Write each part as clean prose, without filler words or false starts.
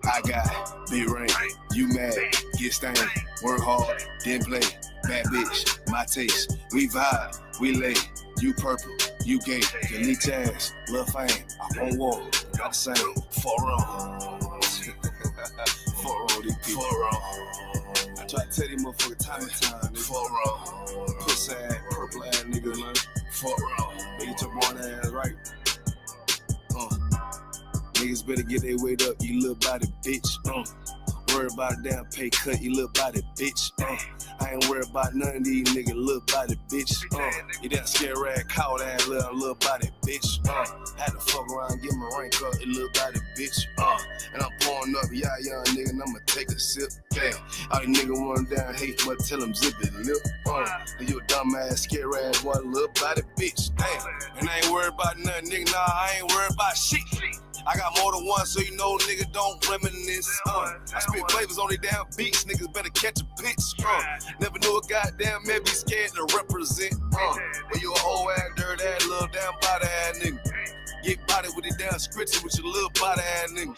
I got big ring, you mad, get stained, work hard, then play, bad bitch, my taste, we vibe, we lay, you purple, you gay, delete ass, lil' fame, I won't walk, not the same, fuck wrong. Fuck wrong, these people. Fuck wrong. I try to tell these motherfuckers time and time, nigga. Fuck wrong. Pussy ass, purple ass nigga, man. Fuck wrong. They get your born ass right. Niggas better get their weight up, you little body bitch. Worry about a damn pay cut, you little body bitch. I ain't worried about none of these niggas, little body bitch. You that scare rag, cow ass little body bitch. Had to fuck around, get my rank up, you little body bitch. And I'm pouring up, yeah, young nigga, and I'ma take a sip. All these niggas want down, hate, but tell them zip it lip. You a dumb ass, scare ass, one little body bitch. And I ain't worried about nothing, nigga, nah, I ain't worried about shit. I got more than one, so you know nigga don't reminisce. I spit flavors on they damn beats, niggas better catch a pitch. Never knew a goddamn man be scared to represent. But you a whole ass, dirt ass, little damn body ass nigga. Get body with it damn scripture with your little body ass nigga.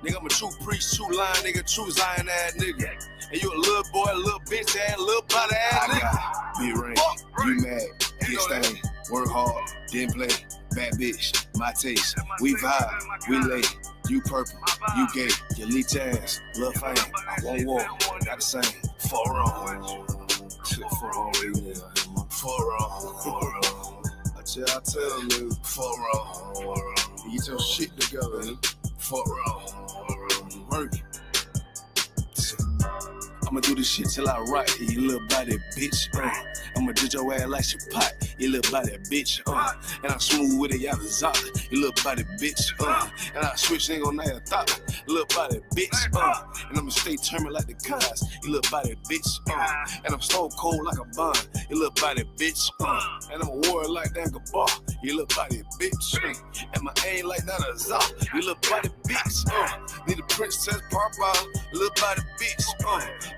Nigga, I'm a true priest, true line nigga, true Zion ass nigga. And you a little boy, a little bitch ass, little body ass nigga. Big ring, you mad, get stained, work hard, then play. Bad bitch, my taste, we vibe, we lay, you purple, you gay, your leech ass, lil' fame, I won't walk, not the same, fuck wrong. Fuck wrong, nigga. Fuck wrong. I tell them, nigga, fuck wrong. Get your shit together, nigga. Fuck wrong. Work. I'ma do this shit till I rock, you little body bitch. I'ma do your ass like your pot, you little body bitch. And I'm smooth with it, y'all zop, you little body bitch. And I switch nigga on that thought, little body bitch. And I'ma stay turning like the cars, you little body bitch. And I'm stone cold like a bond, you little body bitch. And I'm a warrior like that Gabar, you little body bitch. And my aim like that a zop, you little body bitch. Need a princess papa, you little body bitch.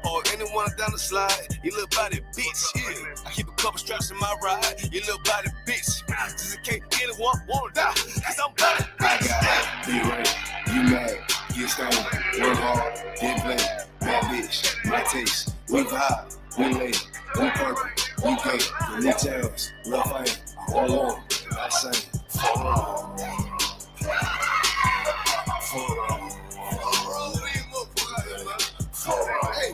Or anyone down the slide, you little body bitch, yeah. I keep a couple straps in my ride, you little body bitch. Just in case anyone wanna die, cause I'm body bitch. I got big ring, you mad, get stained, work hard, then play, bad bitch, my taste, we vibe, we lay, we purple, we gay, the leech ass, lil' fame, I won't walk, not the same, fuck wrong. Fuck wrong. Hey,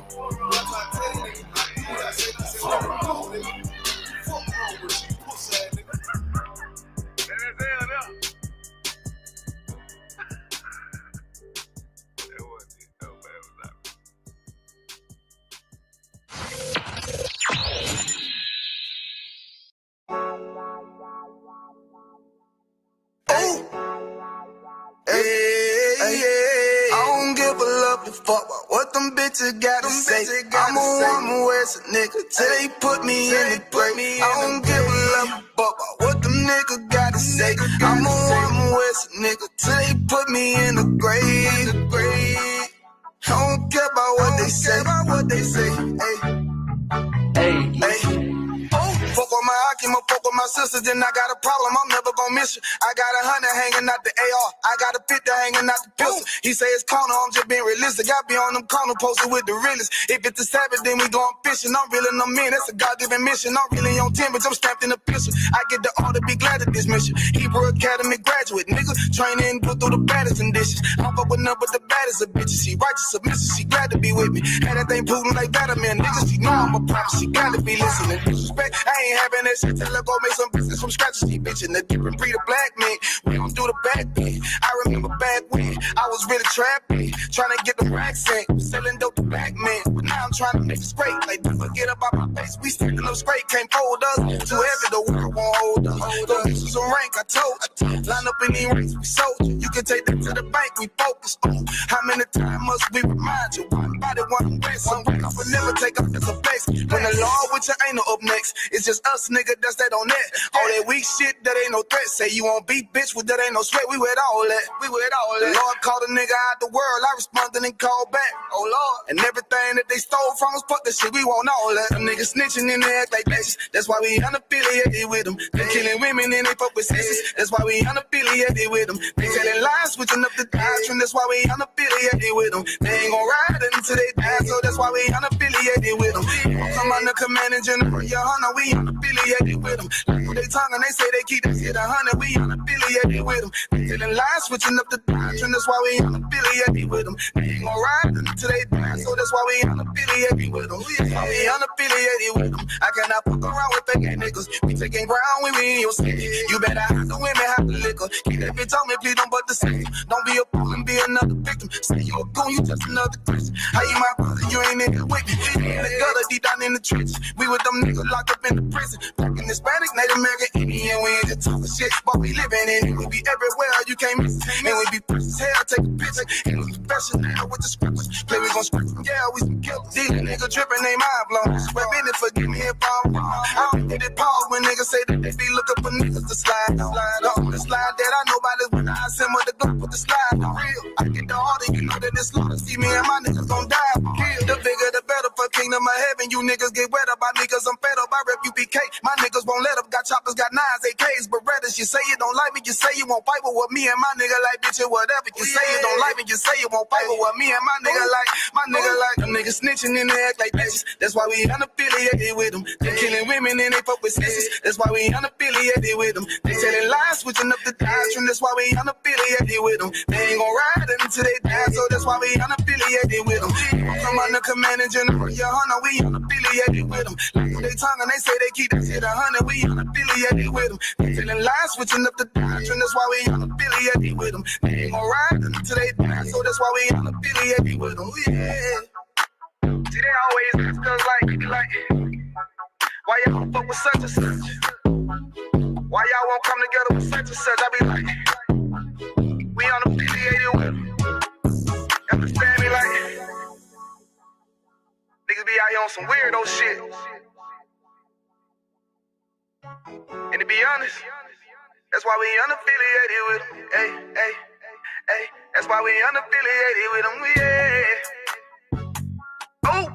fuck what them bitches gotta say. I'm a woman with a nigga till they put me in the grave. I don't give a love fuck what them niggas gotta say. I'm a woman with a nigga till they put me in the grave. I don't care about what they say. Hey. Fuck with my Akima, fuck with my sister, then I got a problem, I'm never gonna miss you. I got 100 hanging out the AR, I got a 50 hanging out the pistol. He say it's corner, I'm just being realistic. I be on them corner posted with the realest. If it's the Sabbath, then we going fishing. I'm reeling them in, that's a God-given mission. I'm really on 10, but I'm strapped in a pistol. I get the order, be glad of this mission. Hebrew Academy graduate, nigga. Training, go through the baddest conditions. I'm up with none but the baddest of bitches. She righteous, submissive, she glad to be with me. Had that thing Putin like that, man. Niggas, she know I'm a prophet, she gotta be listening. Disrespect, I ain't having that shit. Tell her go make some business from scratch. She bitchin' the different breed of black men. We don't do the back thing. I remember back when I was really trapping, trying to get the racks in, selling dope to black men. But now I'm trying to make it straight. Like, don't forget about my face. We stacking up straight, can't fold us. Too heavy, the world won't hold us. Don't use some rank, I told you. Line up in these ranks, we sold you. You can take that to the bank, we focus on. How many times must we remind you? One body, one way, some rank. I will never take up as a base. When the law with you ain't no up next. It's just us, nigga, that's that on on that. All that weak shit, that ain't no threat. Say you won't beat, bitch, with that ain't no sweat. We with all that. We with all that. The Lord called a nigga out the world. I responded and called back. Oh Lord. And everything that they stole from us, fuck that shit. We want all that. Them niggas snitching and they act like bitches. That's why we unaffiliated with them. They killing women and they fuck with sisters. That's why we unaffiliated with them. They telling lies, switching up the doctrine. That's why we unaffiliated with them. They ain't gon' ride until they die, so that's why we unaffiliated with them. Come on the command and general, YAHANNA, we unaffiliated with them. Like they talking, they say they keep that shit 100, we unaffiliated with them. They telling lies, switching up the doctrine. That's why we unaffiliated with them. They ain't gon' ride until they die, so that's why we unaffiliated with them. We unaffiliated with them. I cannot fuck around with fake niggas. We taking ground when we in your city. You better hide the women, hide the liquor. Keep that bitch on me, please don't but the same. Don't be a fool and be another victim. Say you a goon, you just another Christian. How you my brother, you ain't in it with me. In the gutter, deep down in the trenches. We with them niggas locked up in the prison. Fucking Hispanic, Native American, Indian. We ain't just talking shit, but we living in it. We be everywhere, you can't miss it. And we be precious hell, take a picture. And we professional with the scriptures. Play, we gon' script them, yeah, we some killers. These niggas tripping, they mind blown. Swear business, forgive me if I'm wrong. I don't get it pause when niggas say that they be looking for niggas to slide on. The slide that I know about is when I send with the gun with the slide. For real, I get the order, you know that it's slaughter. See me and my niggas gon' die. Kill. The bigger the better for kingdom of heaven. You niggas get wet up by niggas, I'm fed up. I rep UPK. My niggas won't let up. Got choppers, got nines, AKs, Berettas. You say you don't like me, you say you won't fight with what me and my nigga like, bitch, or whatever. You say you don't like me, you say you won't fight with what me and my nigga like. My nigga like them niggas snitching and they act like bitches. That's why we unaffiliated with them. They killing women and they fuck with sisters. That's why we unaffiliated with them. They telling lies, switching up the doctrine. That's why we unaffiliated with them. They ain't gon' ride until they die, so that's why we unaffiliated with them. Come on the command and general, YAHANNA, we unaffiliated with them. Like they talking, they say they keep that shit 100, we unaffiliated with them. They telling lies, switching up the doctrine. That's why we unaffiliated with them. They ain't gon' ride until they die, so that's why we unaffiliated with them. Yeah. See, they always ask us like, why y'all don't fuck with such and such? Why y'all won't come together with such and such? I be like, we unaffiliated with them. Understand me? Like, niggas be out here on some weirdo shit. And to be honest, that's why we unaffiliated with them. Hey, that's why we unaffiliated with them. Yeah. Oh.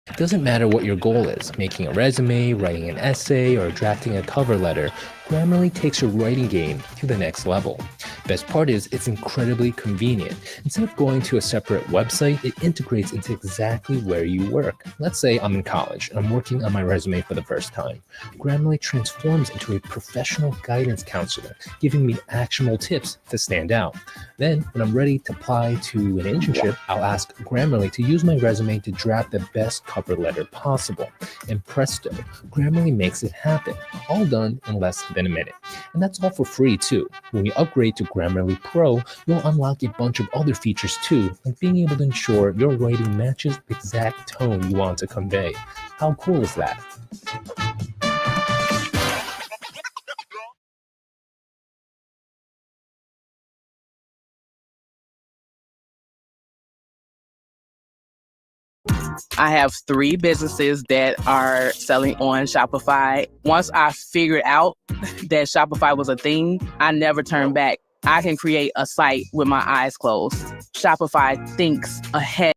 It doesn't matter what your goal is, making a resume, writing an essay, or drafting a cover letter, Grammarly takes your writing game to the next level. Best part is it's incredibly convenient. Instead of going to a separate website, it integrates into exactly where you work. Let's say I'm in college and I'm working on my resume for the first time. Grammarly transforms into a professional guidance counselor, giving me actionable tips to stand out. Then, when I'm ready to apply to an internship, I'll ask Grammarly to use my resume to draft the best cover letter possible. And presto, Grammarly makes it happen, all done in less than a minute. And that's all for free too. When you upgrade to Grammarly Pro, you'll unlock a bunch of other features too, like being able to ensure your writing matches the exact tone you want to convey. How cool is that? I have 3 businesses that are selling on Shopify. Once I figured out that Shopify was a thing, I never turned back. I can create a site with my eyes closed. Shopify thinks ahead.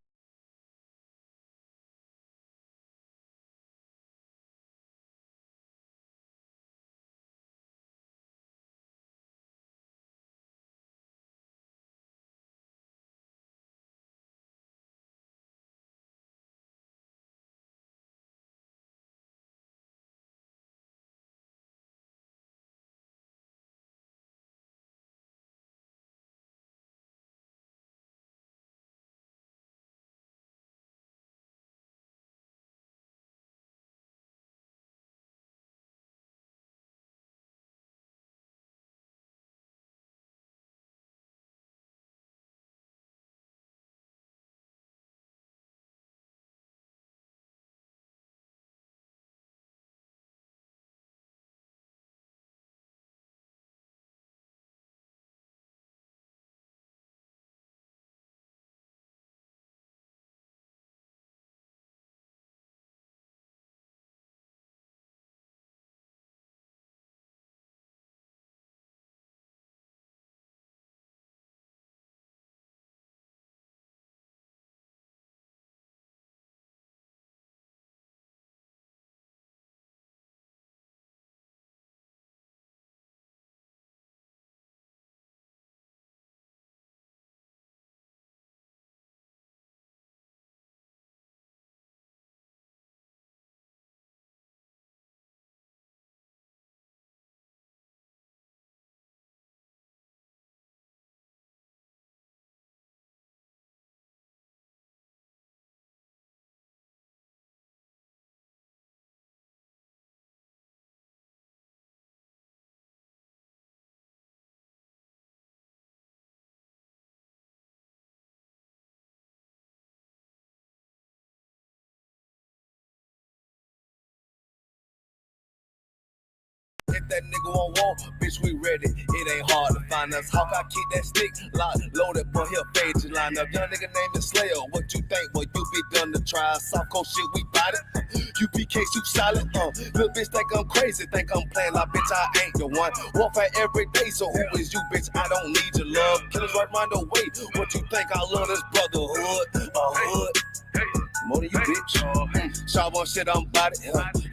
If that nigga on wall, bitch, we ready. It ain't hard to find us. Hawk, I keep that stick locked, loaded, but he'll fade you line up. Young nigga named the Slayer. What you think? Well, you be done to try. Soft cold shit, we bout it. UPK super solid. Little bitch think I'm crazy, think I'm playing like bitch, I ain't the one. Warfare every day, so who is you, bitch? I don't need your love. Killers right round the way. What you think? I love this brotherhood. Hood. More than you, bitch. Sharp on shit, I'm about it.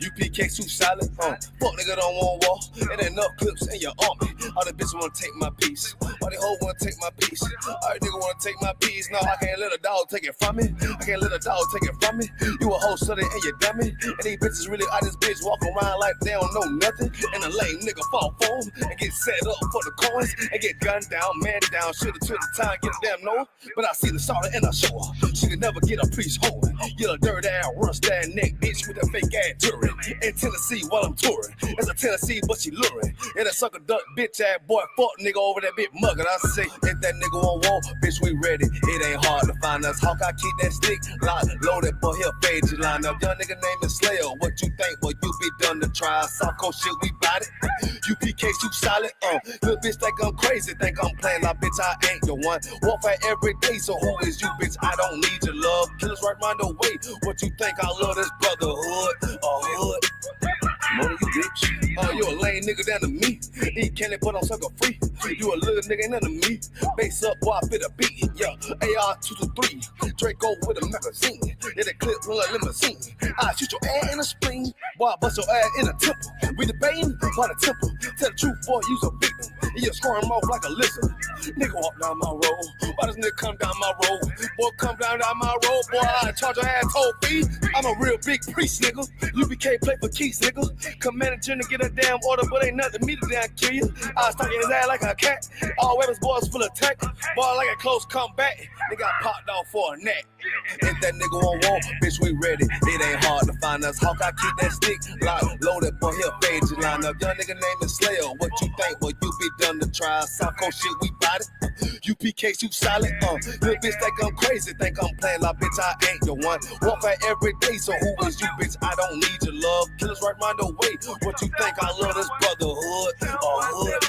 UPK super solid. Fuck nigga don't want war. It ain't enough clips in your army. All the bitches wanna take my piece. All the hoes wanna take my piece. All the nigga wanna take my piece. No, I can't let a dog take it from me. I can't let a dog take it from me. You a hoe study and you dummy. And these bitches really out this bitch walk around like they don't know nothing. And a lame nigga fall for them and get set up for the coins and get gunned down, man down. Should've took the time, get a damn no. But I see the sorrow and I show her. She could never get a priest hold. You a dirt ass, rust ass neck bitch with a fake ass jury. In Tennessee while I'm touring. It's a Tennessee, but she luring. And a sucker duck bitch ass boy fuck nigga over that bitch muggin'. I say, if that nigga on wall, bitch, we ready. It ain't hard to find us. Hawk, I keep that stick locked, loaded, but he'll fade you line up. Young nigga named the Slayer. What you think? Well, you be done to try. Soft cold shit, we bout it. UPK super solid. Little bitch think I'm crazy, think I'm playing like bitch, I ain't the one. Warfare every day, so who is you, bitch? I don't need your love. Killers right round the way. What you think? I love this brotherhood. Hood. More than you, bitch. You a lame nigga down to me. Eat candy, but I'm sucker free. You a little nigga, ain't none of me. Base up, boy, I fit a beat. Yeah, AR-223. Draco with a magazine. Yeah, the clip run like limousine. I shoot your ass in the spleen. Boy, I bust your ass in the temple. We debating by the temple. Tell the truth, boy, you's a victim. You scoring off like a lizard. Nigga walk down my road. Why does nigga come down my road? Boy, come down my road. Boy, I charge your ass toll fee. I'm a real big priest, nigga. UPK play for keys, nigga. Commander General get a damn order, but ain't nothing me to damn kill you. I was talking his ass like a cat. All weapons, boys full of tech. Boy, like a close comeback. Nigga got popped off for a neck. If that nigga on wall, bitch, we ready. It ain't hard to find us. Hawk, I keep that stick locked, loaded, boy, he'll fade you line up. Young nigga named the Slayer. What you think? Well, you be done to try. Soft cold shit, we bout it. UPK super solid. Little bitch think I'm crazy, think I'm playing like bitch, I ain't the one. Warfare every day, so who is you, bitch? I don't need your love. Killers right round the way. What you think? I love this brotherhood. Hood.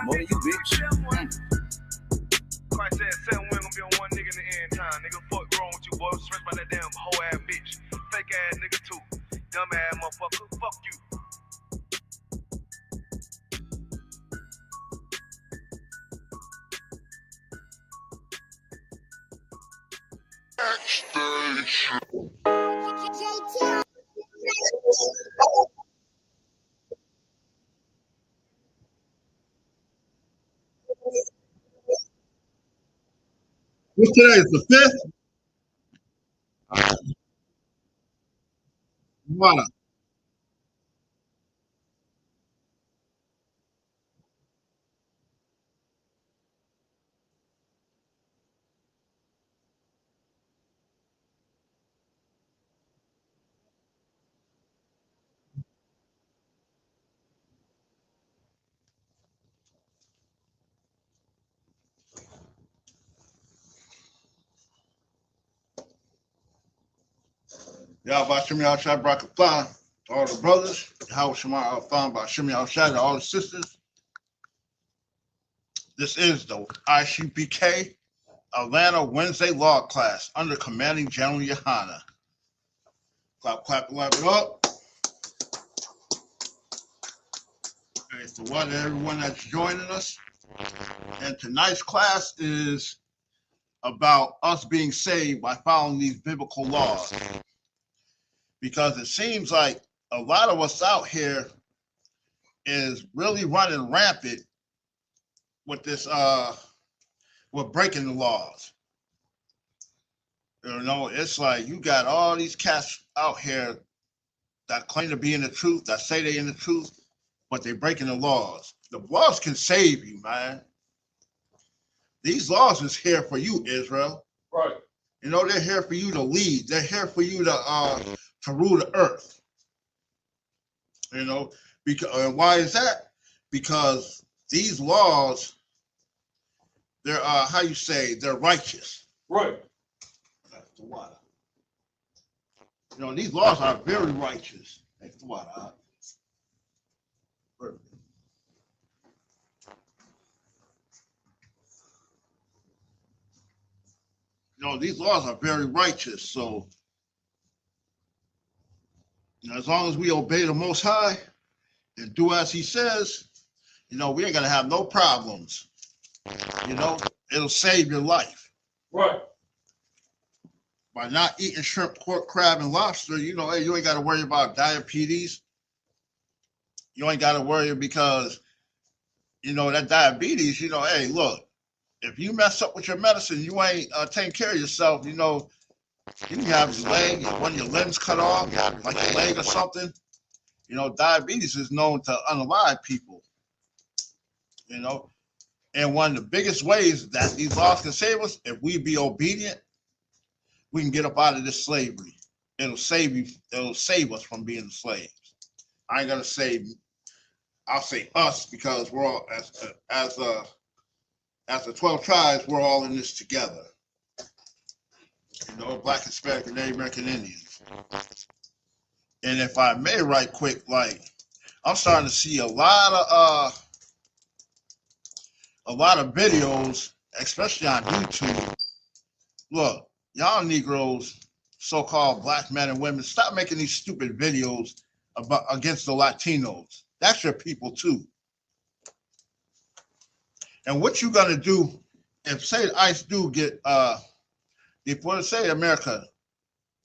More than you, bitch. Christ said 7 women gonna be on one nigga in the end time. Nigga, fuck wrong with you, boy. I'm stressed by that damn hoe ass bitch. Fake ass nigga too. Dumb ass motherfucker. Fuck you. What's today? It's the 5th? What? Y'all about Shimmy outside Brakatha. All the brothers. How Shema found by Shimmy outside, all the sisters. This is the I.S.U.P.K. Atlanta Wednesday Law Class under Commanding General YAHANNA. Clap, clap, clap it up. Okay, so what everyone that's joining us. And tonight's class is about us being saved by following these biblical laws. Because it seems like a lot of us out here is really running rampant with this with breaking the laws. You know, it's like you got all these cats out here that claim to be in the truth, that say they're in the truth, but they're breaking the laws. The laws can save you, man. These laws is here for you, Israel. Right. You know, they're here for you to lead. They're here for you to rule the earth. You know, because why is that? Because these laws, they're how you say, they're righteous. Right. That's the water. You know, these laws are very righteous. That's the water. these laws are very righteous. So, as long as we obey the Most High and do as He says, we ain't gonna have no problems. It'll save your life. Right. By not eating shrimp, pork, crab, and lobster, hey, you ain't got to worry about diabetes. You ain't got to worry because, that diabetes, hey, look, if you mess up with your medicine, you ain't taking care of yourself, you can have your leg, one of your limbs cut off, like your leg or something. Diabetes is known to unalive people, and one of the biggest ways that these laws can save us, if we be obedient, we can get up out of this slavery. It'll save us from being slaves. I ain't gonna say, I'll say us, because we're all as the 12 tribes, we're all in this together. Black, Hispanic, and Native American Indians. And if I may, right quick, I'm starting to see a lot of videos, especially on YouTube. Look, y'all Negroes, so-called black men and women, stop making these stupid videos against the Latinos. That's your people too. And what you gonna do if, say, ICE do get say America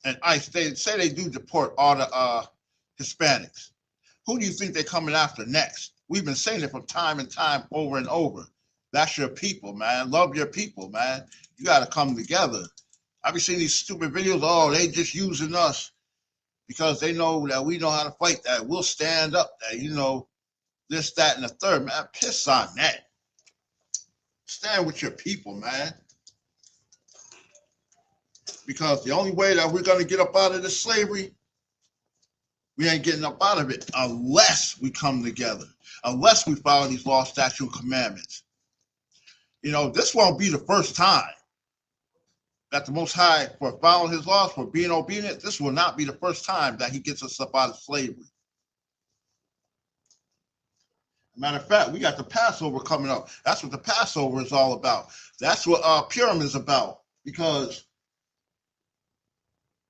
and ICE, they do deport all the Hispanics? Who do you think they're coming after next? We've been saying it from time and time over and over. That's your people, man. Love your people, man. You got to come together. I be seeing these stupid videos. Oh, they just using us because they know that we know how to fight, that we'll stand up, that, this, that, and the third. Man, piss on that. Stand with your people, man. Because the only way that we're going to get up out of this slavery, we ain't getting up out of it unless we come together, unless we follow these laws, statutes, and commandments. This won't be the first time that the Most High, for following His laws, for being obedient, this will not be the first time that He gets us up out of slavery. Matter of fact, we got the Passover coming up. That's what the Passover is all about. That's what Purim is about. Because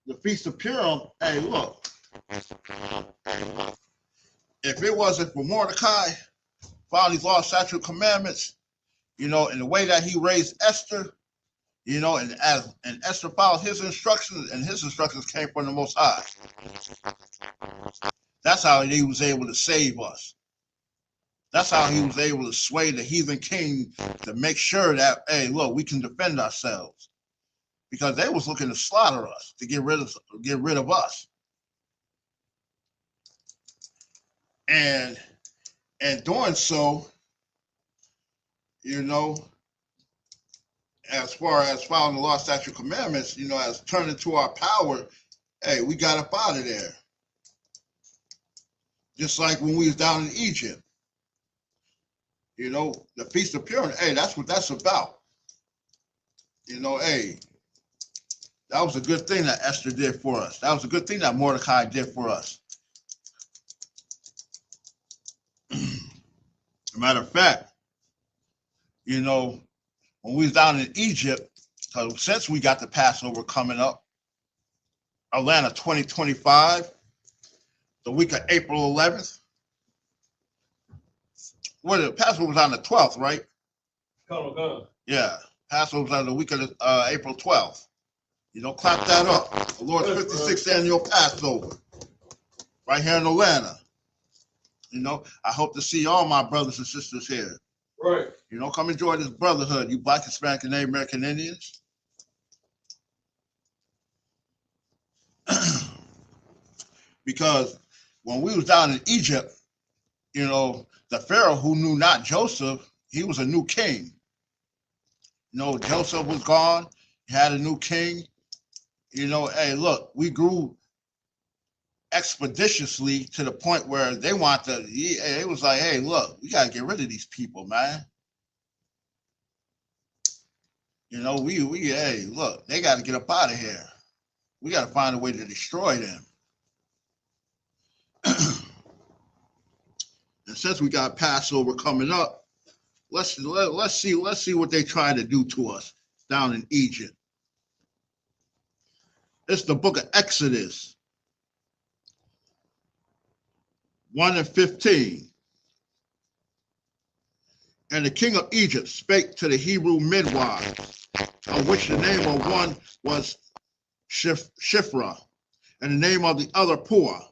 the Feast of Purim, hey, look. If it wasn't for Mordecai following these laws, statutes, commandments, in the way that he raised Esther, and Esther followed his instructions, and his instructions came from the Most High. That's how he was able to save us. That's how he was able to sway the heathen king to make sure that, hey, look, we can defend ourselves, because they was looking to slaughter us, to get rid of us. And doing so, as far as following the law, statute, commandments, as turning to our power, hey, we got up out of there. Just like when we was down in Egypt. The Feast of Purim, hey, that's what that's about. Hey, that was a good thing that Esther did for us. That was a good thing that Mordecai did for us. Matter of fact, when we was down in Egypt, since we got the Passover coming up, Atlanta 2025, the week of April 11th. Well, the Passover was on the 12th, right? Yeah, Passover was on the week of April 12th. Clap that up. The Lord's 56th annual Passover, right here in Atlanta. I hope to see all my brothers and sisters here. Right. Come enjoy this brotherhood, you Black, Hispanic, and Native American Indians. Because when we was down in Egypt, the Pharaoh who knew not Joseph, he was a new king. Joseph was gone. He had a new king. Hey, look, we grew expeditiously to the point where they want to, it was like, hey, look, we got to get rid of these people, man. Hey, look, they got to get up out of here. We got to find a way to destroy them. And since we got Passover coming up, let's see what they try to do to us down in Egypt. It's the book of Exodus 1:15. And the king of Egypt spake to the Hebrew midwives, of which the name of one was Shiphrah, and the name of the other Puah.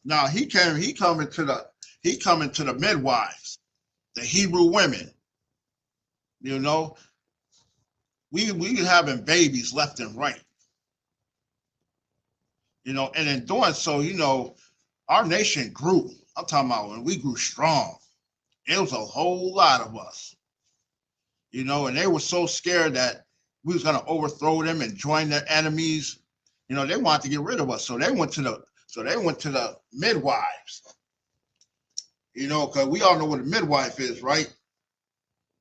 Now he coming to the midwives, the Hebrew women. You know, we having babies left and right. You know, and in doing so, you know, our nation grew. I'm talking about when we grew strong. It was a whole lot of us. You know, and they were so scared that we was gonna overthrow them and join their enemies. You know, they wanted to get rid of us. So they went to the midwives. You know, because we all know what a midwife is, right?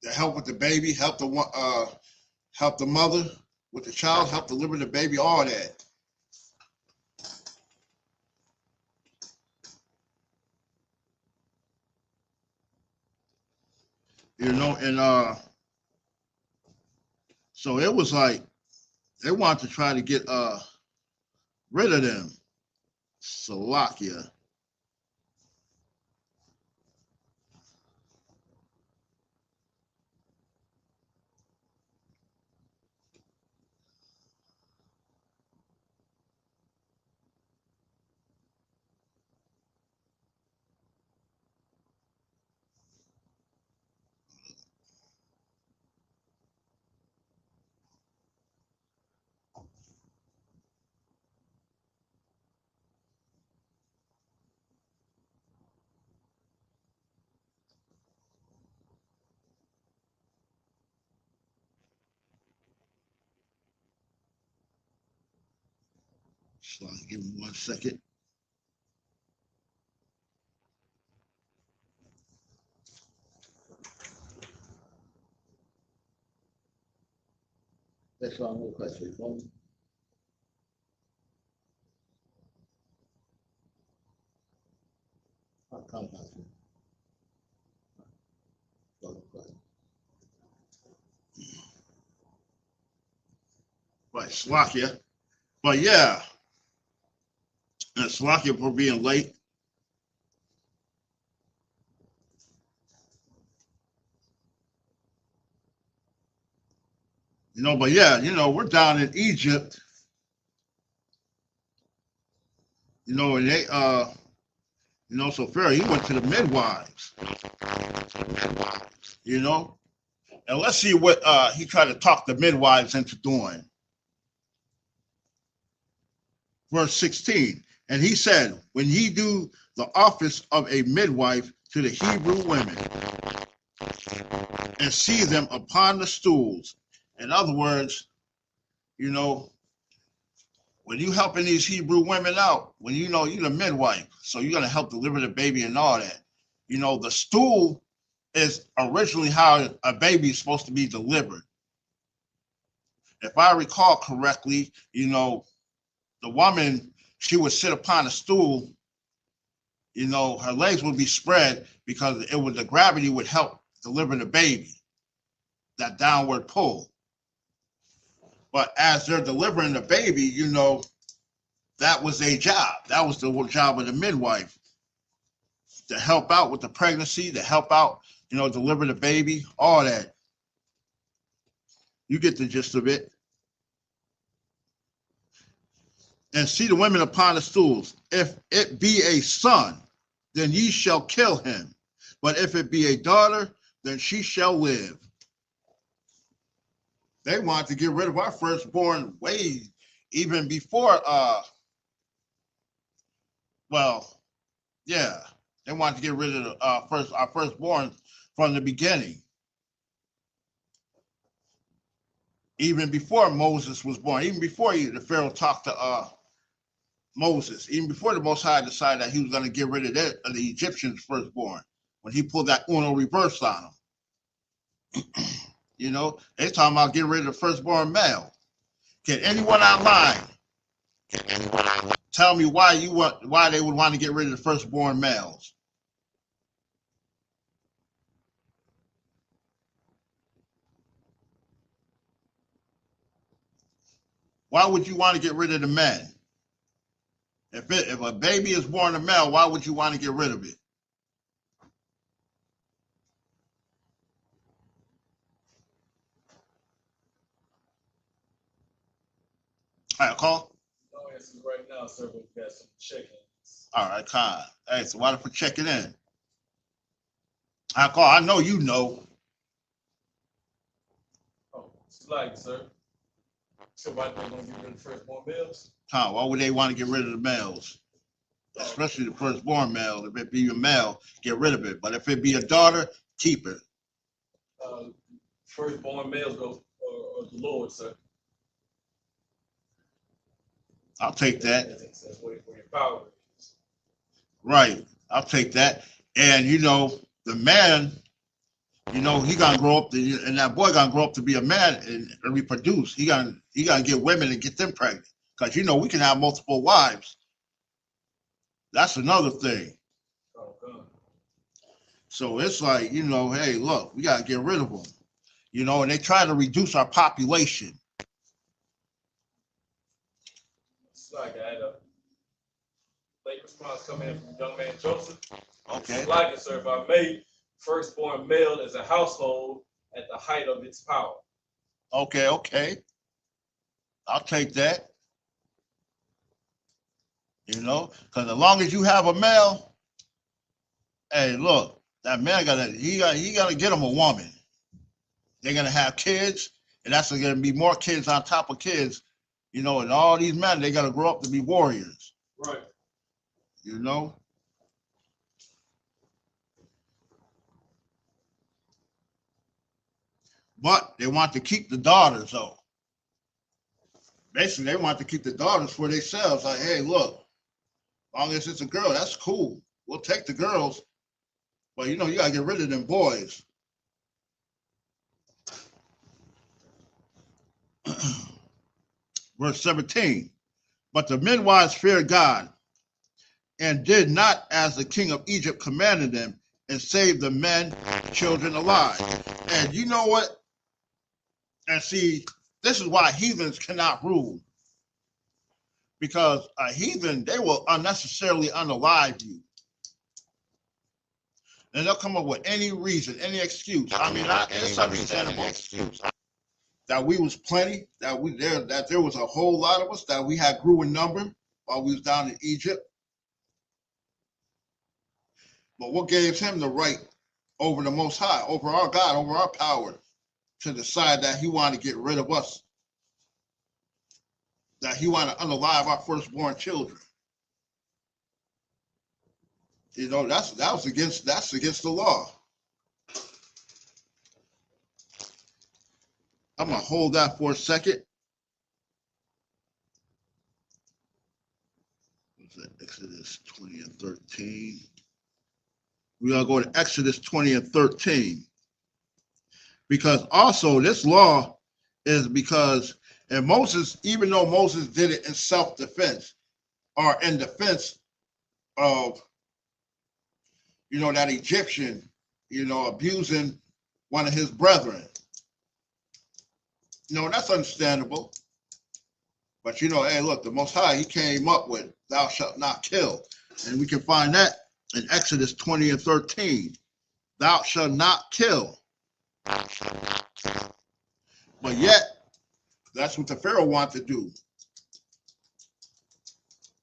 To help with the baby, help the mother with the child, help deliver the baby, all that. You know, and so it was like they wanted to try to get rid of them. Slovakia. Slovakia, give me 1 second. That's all no question. Right, Slovakia. But yeah, and Slovakia for being late. You know, but yeah, you know, we're down in Egypt, you know, and they you know, so Pharaoh, he went to the midwives, you know. And let's see what he tried to talk the midwives into doing. Verse 16. And he said, when ye do the office of a midwife to the Hebrew women, and see them upon the stools. In other words, you know, when you helping these Hebrew women out, when you know you're the midwife, so you're gonna help deliver the baby and all that. You know, the stool is originally how a baby is supposed to be delivered. If I recall correctly, you know, the woman, she would sit upon a stool, you know, her legs would be spread because the gravity would help deliver the baby, that downward pull. But as they're delivering the baby, you know, that was a job. That was the job of the midwife, to help out with the pregnancy, to help out, you know, deliver the baby, all that. You get the gist of it. And see the women upon the stools. If it be a son, then ye shall kill him. But if it be a daughter, then she shall live. They want to get rid of our firstborn way even before well, yeah. They want to get rid of our firstborn from the beginning. Even before Moses was born, even before the Pharaoh talked to Moses, even before the Most High decided that he was going to get rid of the Egyptians' firstborn, when he pulled that Uno reverse on them. You know, they talking about getting rid of the firstborn male. Can anyone online tell me why they would want to get rid of the firstborn males? Why would you want to get rid of the men? If a baby is born a male, why would you want to get rid of it? All right, call. No answers right now, sir, but we got some check-ins. All right, Kyle. Hey, so why for checking in? I call. I know you know. Oh, it's like, sir. So why they gonna get rid of firstborn males? Huh? Why would they want to get rid of the males? Especially the firstborn male. If it be a male, get rid of it. But if it be a daughter, keep it. Firstborn males go or the Lord, sir. I'll take that. That's where your power is. Right. I'll take that. And you know, the man, you know, he gonna grow up and that boy gonna grow up to be a man and reproduce. He gonna get women and get them pregnant. Because you know we can have multiple wives. That's another thing. Oh, God. So it's like, you know, hey, look, we gotta get rid of them. You know, and they try to reduce our population. It's like I had a late response coming in from young man Joseph. Okay. It's like it, sir, if I made firstborn male as a household at the height of its power. Okay, okay. I'll take that. You know, because as long as you have a male, hey, look, that man gotta get him a woman. They're gonna have kids, and that's gonna be more kids on top of kids. You know, and all these men, they gotta grow up to be warriors. Right. You know. But they want to keep the daughters though. Basically, they want to keep the daughters for themselves. Like, hey, look, as long as it's a girl, that's cool. We'll take the girls, but you know, you gotta get rid of them boys. Verse 17. But the midwives feared God and did not as the king of Egypt commanded them, and saved the men, children alive. And you know what? And see, this is why heathens cannot rule. Because a heathen, they will unnecessarily unalive you. And they'll come up with any reason, any excuse. I mean, it's understandable that we was plenty, that there was a whole lot of us, that we had grew in number while we was down in Egypt. But what gave him the right over the Most High, over our God, over our power, to decide that he wanted to get rid of us, that he wanted to unalive our firstborn children? You know, that's against the law. I'm gonna hold that for a second. Exodus 20 and 13. We're gonna go to Exodus 20 and 13. Because also this law is because, and Moses, even though Moses did it in self-defense or in defense of, you know, that Egyptian, you know, abusing one of his brethren. You know, that's understandable. But, you know, hey, look, the Most High, he came up with, thou shalt not kill. And we can find that in Exodus 20 and 13. Thou shalt not kill. But yet, that's what the Pharaoh wanted to do.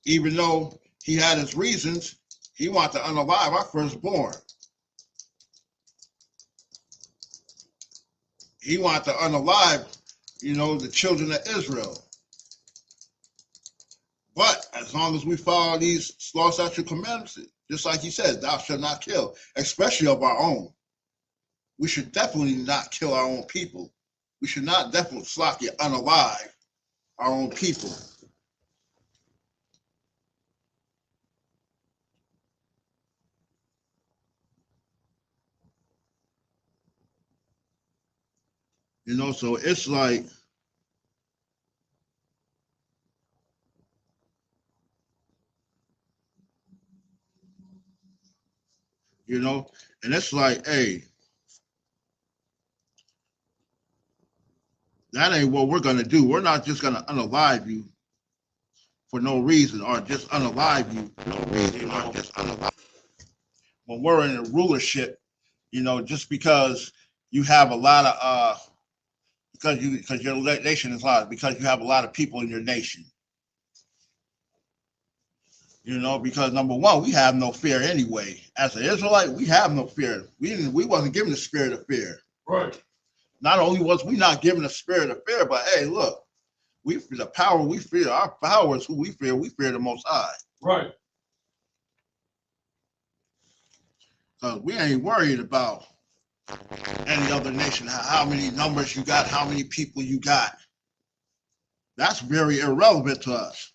Even though he had his reasons, he wanted to unalive our firstborn. He wanted to unalive, you know, the children of Israel. But as long as we follow these law, statute, commandments, just like he said, thou shalt not kill, especially of our own. We should definitely not kill our own people. We should not definitely unalive our own people. You know, so it's like, you know, and it's like, hey, That ain't what we're going to do. We're not just going to unalive you for no reason, or just unalive you for no reason, or just unalive. When we're in a rulership, just because you have a lot of because your nation is large, because you have a lot of people in your nation. Because number one, we have no fear anyway. As an Israelite, we have no fear. We wasn't given the spirit of fear. Right. Not only was we not given the spirit of fear, but hey, look, the power we fear, our power is who we fear. We fear the Most High. Right. Because we ain't worried about any other nation, how many numbers you got, how many people you got. That's very irrelevant to us.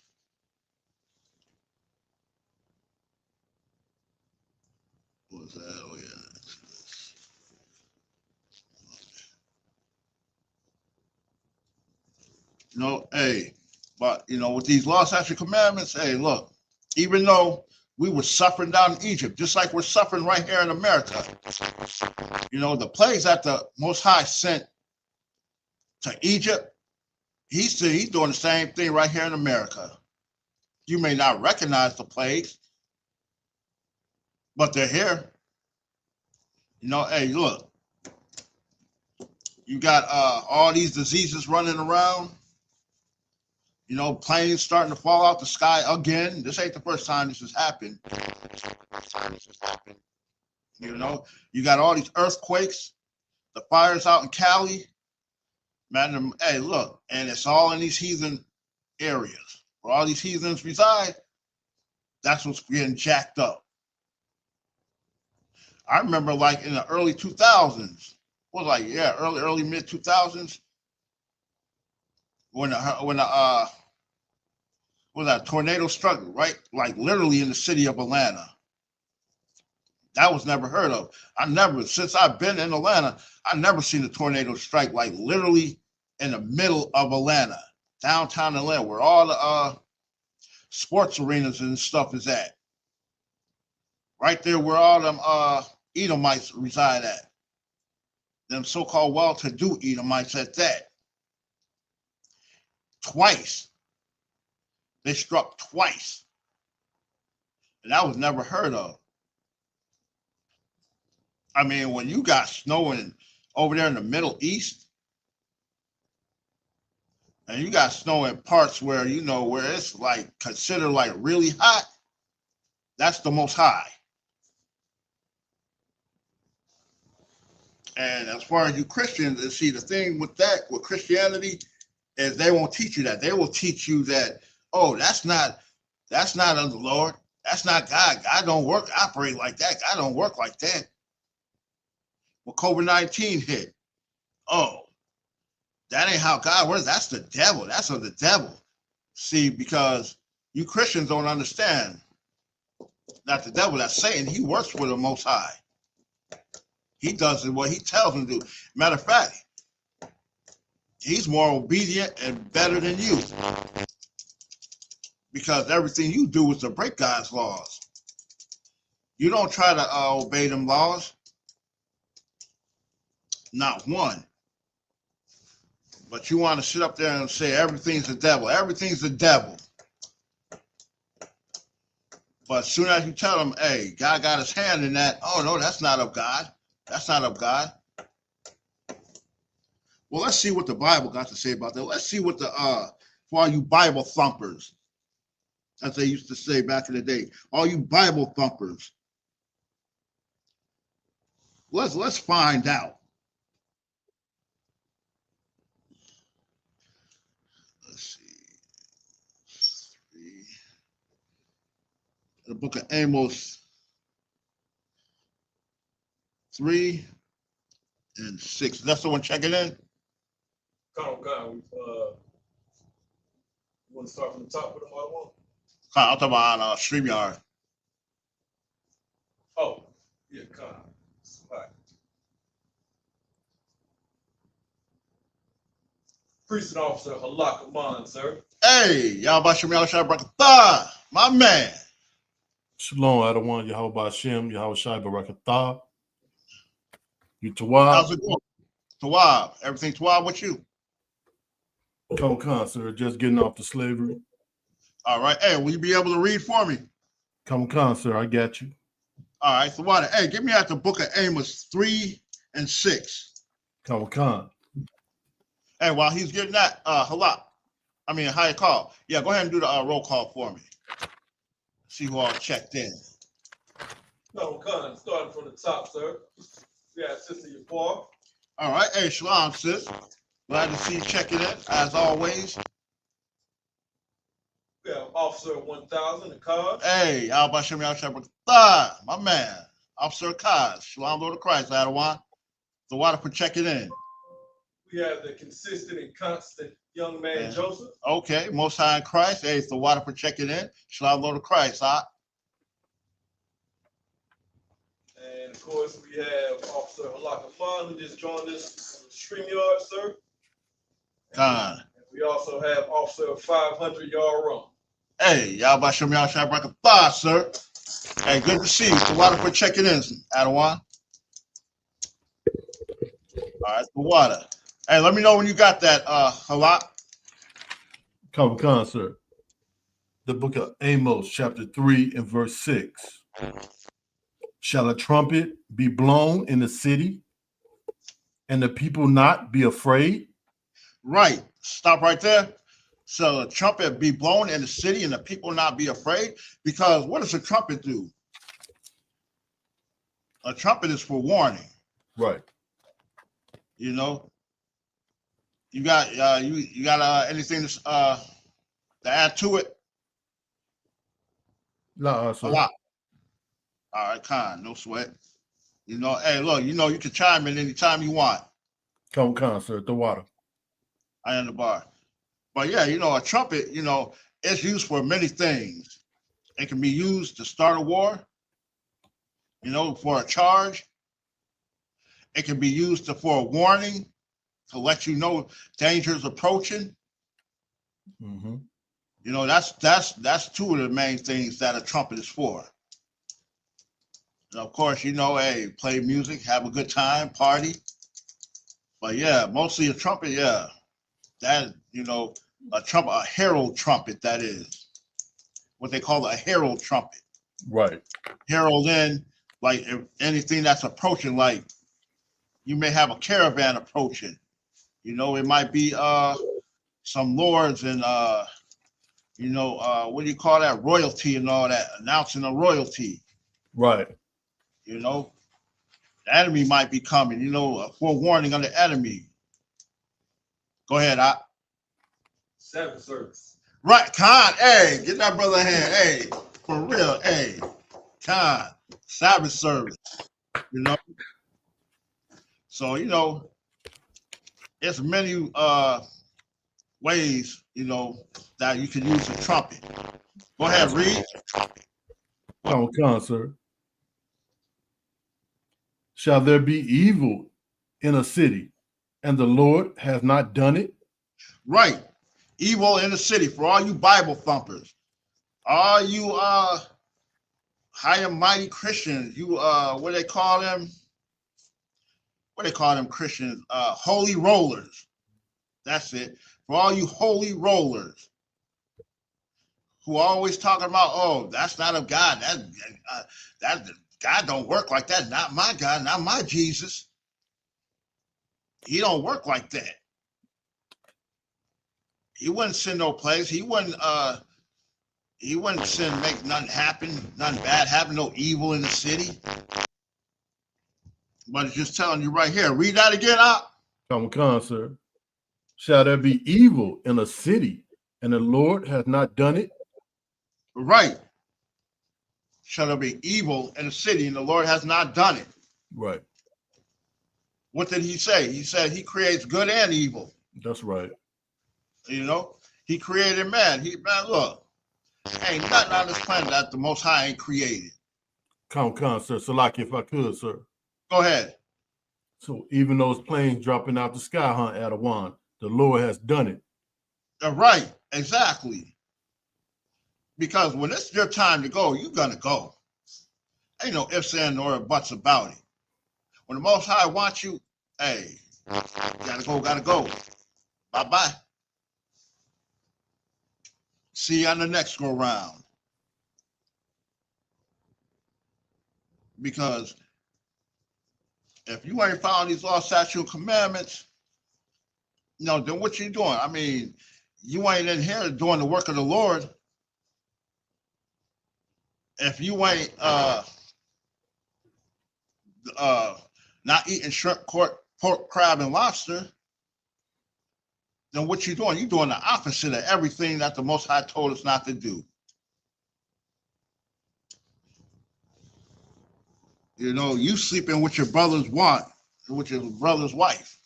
What was that? Oh, yeah. Hey, but, with these law, statute, commandments, hey, look, even though we were suffering down in Egypt, just like we're suffering right here in America, the plagues that the Most High sent to Egypt, he's doing the same thing right here in America. You may not recognize the plagues, but they're here. Hey, look, you got all these diseases running around. Planes starting to fall out the sky again. This ain't the first time this has happened. You got all these earthquakes, the fires out in Cali. Man, hey, look, and it's all in these heathen areas where all these heathens reside. That's what's getting jacked up. I remember, like in the early 2000s, early mid 2000s, when that tornado struck, right? Like literally in the city of Atlanta. That was never heard of. Since I've been in Atlanta, I've never seen a tornado strike like literally in the middle of Atlanta, downtown Atlanta, where all the sports arenas and stuff is at. Right there where all them Edomites reside at. Them so-called well-to-do Edomites at that. Twice. They struck twice. And that was never heard of. I mean, when you got snowing over there in the Middle East, and you got snow in parts where, where it's like considered like really hot, that's the Most High. And as far as you Christians, see, the thing with Christianity, is they won't teach you that. They will teach you that, oh, that's not of the Lord. That's not God. God don't operate like that. God don't work like that. When COVID-19 hit, oh, that ain't how God works. That's the devil. That's of the devil. See, because you Christians don't understand that the devil, that's Satan, he works for the Most High. He does what he tells him to do. Matter of fact, he's more obedient and better than you. Because everything you do is to break God's laws. You don't try to obey them laws. Not one. But you want to sit up there and say everything's the devil. Everything's the devil. But as soon as you tell them, hey, God got his hand in that, oh, no, that's not of God. That's not of God. Well, let's see what the Bible got to say about that. Let's see what for all you Bible thumpers, as they used to say back in the day, all you Bible thumpers. Let's find out. Let's see. The book of Amos 3 and 6. That's the one checking in? Come on. You want to start from the top with the other one? I'm talking about on StreamYard. Oh, yeah, come on. All right. Priest and Officer Halak Aman, sir. Hey, y'all about Shem Yahweh Barakatah, my man. Shalom, Adawan, Yahweh Hashem, Yahweh Shai Barakatah. You Tawab? How's it going? Tawab. Everything Tawab with you? Come, sir. Just getting off the slavery. All right. Hey, will you be able to read for me? Come, sir. I got you. All right. So what? Hey, give me out the book of Amos 3 and 6. Come. Hey, while he's getting that, high call. Yeah, go ahead and do the roll call for me. See who all checked in. No, starting from the top, sir. We got Sister Yapar. All right. Hey, shalom, sis. Glad to see you checking in, as always. We have Officer 1000, the card. Hey, my man. Officer Kaz. Shalom, Lord of Christ, Adawan. The water for checking in. We have the consistent and constant young man, Joseph. Okay, Most High in Christ. Hey, it's the water for checking in. Shalom, Lord of Christ, huh? And of course, we have Officer Halakafan, who just joined us on the StreamYard, sir. Khan. We also have Officer 500 Yard Rum. Hey, y'all about Shem Yahweh Shabbat, sir. Hey, good to see you. The water for checking in, Adawan. All right, the water. Hey, let me know when you got that, Halak. Come, sir. The book of Amos, chapter 3 and verse 6. Shall a trumpet be blown in the city, and the people not be afraid? Right. Stop right there. So a trumpet be blown in the city, and the people not be afraid? Because what does a trumpet do? A trumpet is for warning. Right. You know. You got you got anything to add to it? No, sir. A lot. All right, Khan, no sweat. You know, hey, look, you can chime in anytime you want. Come, sir. The water. I am the bar. But yeah, a trumpet, it's used for many things. It can be used to start a war, for a charge. It can be used for a warning, to let you know danger is approaching. Mm-hmm. That's two of the main things that a trumpet is for. And of course, hey, play music, have a good time, party. But yeah, mostly a trumpet, yeah. That, a herald trumpet, that is. What they call a herald trumpet. Right. Herald in, like, if anything that's approaching, like, you may have a caravan approaching. It might be some lords and, what do you call that? Royalty and all that, announcing a royalty. Right. The enemy might be coming, a forewarning of the enemy. Go ahead, Sabbath service. Right, Khan, hey, get that brother a hand, hey, for real, hey, Khan, Sabbath service, So, it's many ways, that you can use a trumpet. Go ahead, read. Come, sir. Shall there be evil in a city, and the Lord has not done it? Right. Evil in the city, for all you Bible thumpers, all you high and mighty Christians, you what they call them Christians, holy rollers. That's it. For all you holy rollers who are always talking about, oh, that's not of God. That God don't work like that. Not my God, not my Jesus. He don't work like that. He wouldn't send no plagues. He wouldn't send, make nothing happen, nothing bad happen, no evil in the city. But it's just telling you right here. Read that again, Come, sir. Shall there be evil in a city, and the Lord has not done it? Right. Shall there be evil in the city, and the Lord has not done it? Right. What did he say? He said he creates good and evil. That's right. He created man. Man, look, ain't nothing on this planet that the Most High ain't created. Come, sir. Salaki, if I could, sir. Go ahead. So even those planes dropping out the sky, Adawan, the Lord has done it. Right, exactly. Because when it's your time to go, you're gonna go. Ain't no ifs, ands, or buts about it. When the Most High wants you, hey, gotta go. Bye-bye. See you on the next go round. Because if you ain't following these law, statutes, and commandments, then what you doing? I mean, you ain't in here doing the work of the Lord. If you ain't not eating shrimp, pork, crab, and lobster, then what you doing? You're doing the opposite of everything that the Most High told us not to do. You sleeping with your brother's with your brother's wife.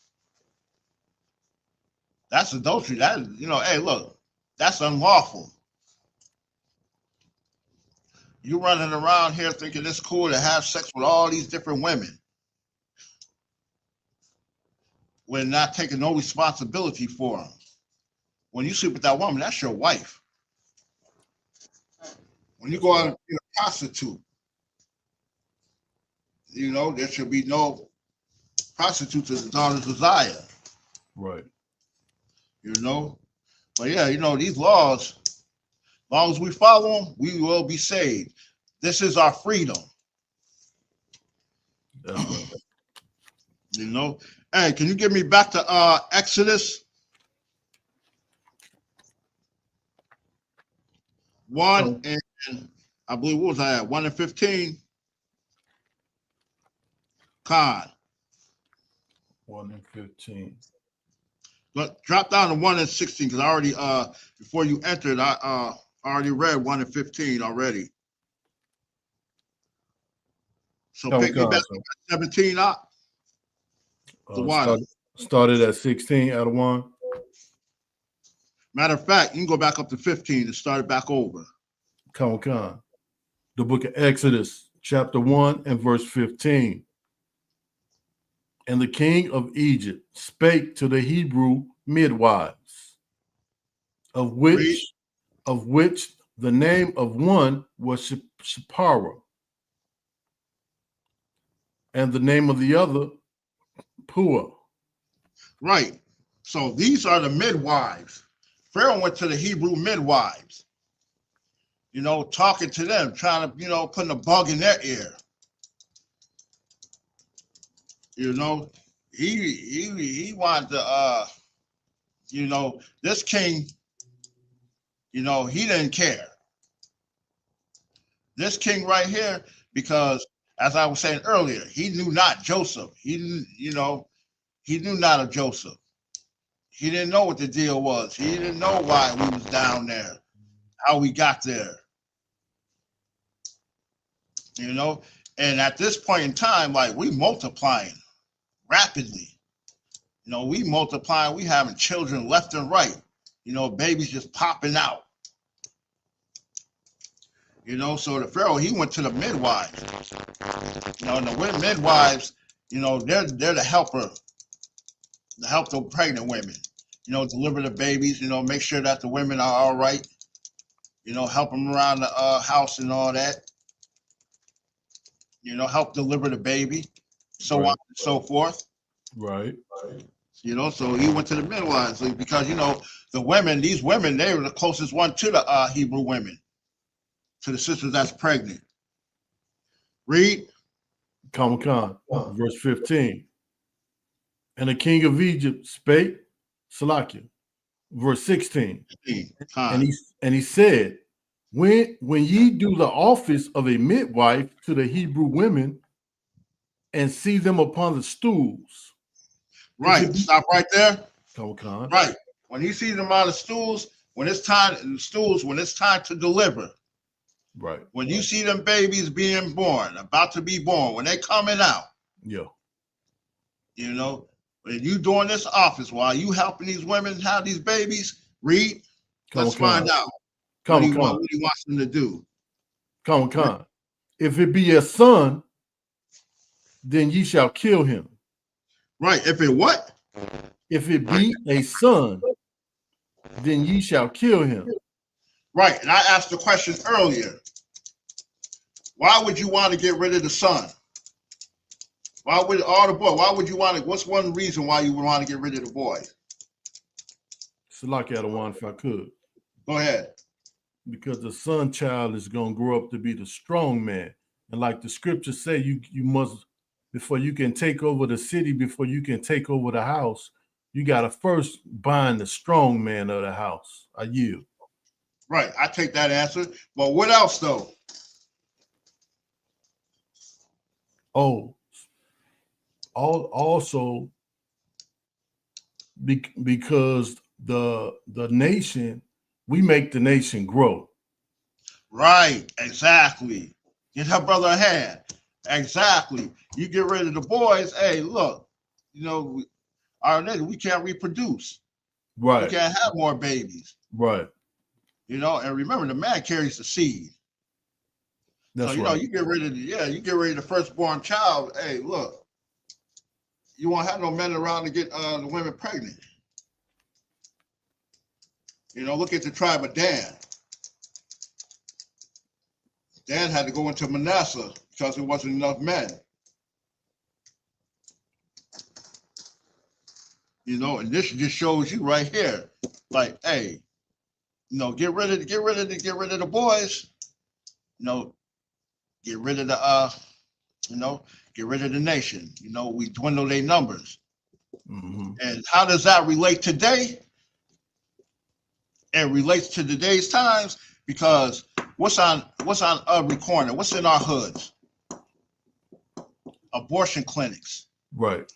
That's adultery. Hey, look, that's unlawful. You running around here thinking it's cool to have sex with all these different women when not taking no responsibility for them. When you sleep with that woman, that's your wife. When you go out and be a prostitute, there should be no prostitute to the daughter's desire. Right. But yeah, these laws, as long as we follow them, we will be saved. This is our freedom. That's right. Hey, can you give me back to Exodus 1 and I believe, what was I at? 1 and 15? Con. 1 and 15. But drop down to 1 and 16 because I already before you entered, I already read 1 and 15 already. So pick me back up at 17 up. Started at 16 out of 1. Matter of fact, you can go back up to 15 and start it back over. Con. The book of Exodus, chapter 1 and verse 15. And the king of Egypt spake to the Hebrew midwives, of which the name of one was Shipporah, and the name of the other Puah. Right. So these are the midwives. Pharaoh went to the Hebrew midwives, talking to them, trying to, putting a bug in their ear. He wanted to, this king, he didn't care. This king right here, because as I was saying earlier, he knew not Joseph. He knew not of Joseph. He didn't know what the deal was. He didn't know why we was down there, how we got there. And at this point in time, like, we multiplying rapidly. We multiplying, we having children left and right. Babies just popping out. So the Pharaoh, he went to the midwives. And the midwives, they're the helper, to help the pregnant women, deliver the babies, make sure that the women are all right, help them around the house and all that, help deliver the baby, so on and so forth. Right. So he went to the midwives because, these women, they were the closest one to the Hebrew women, to the sisters that's pregnant. Read. Con. Verse 15. And the king of Egypt spake, Salakia, verse 16. And he said, when ye do the office of a midwife to the Hebrew women and see them upon the stools. Right. Stop right there. Con. Right. When he sees them on the stools, when it's time to deliver. Right. When you see them babies being born, about to be born, when they coming out. Yeah. When you doing this office while you helping these women have these babies, read. Let's find out what he wants them to do. Con. If it be a son, then ye shall kill him. Right. If it what? If it be a son, then ye shall kill him. Right. And I asked the question earlier. Why would you want to get rid of the son? Why would you want to? What's one reason why you would want to get rid of the boy? Salakia out of 1 if I could. Go ahead. because the son child is going to grow up to be the strong man. And like the scriptures say, you must, before you can take over the city, before you can take over the house, you got to first bind the strong man of the house. I yield. Right. I take that answer. But what else though? Oh, also because the nation, we make the nation grow. Right. Exactly. Get her brother a hand. Exactly. You get rid of the boys. Hey, look, you know, our nigga, we can't reproduce. Right. We can't have more babies. Right. You know, and remember, the man carries the seed. That's so, you right. know, you get rid of the firstborn child. Hey, look, you won't have no men around to get the women pregnant. You know, look at the tribe of Dan. Dan had to go into Manasseh because there wasn't enough men. You know, and this just shows you right here, like, hey, you know, get rid of the boys. You know, get rid of the get rid of the nation. You know, we dwindle their numbers. Mm-hmm. And how does that relate today? It relates to today's times because what's on every corner? What's in our hoods? Abortion clinics. Right.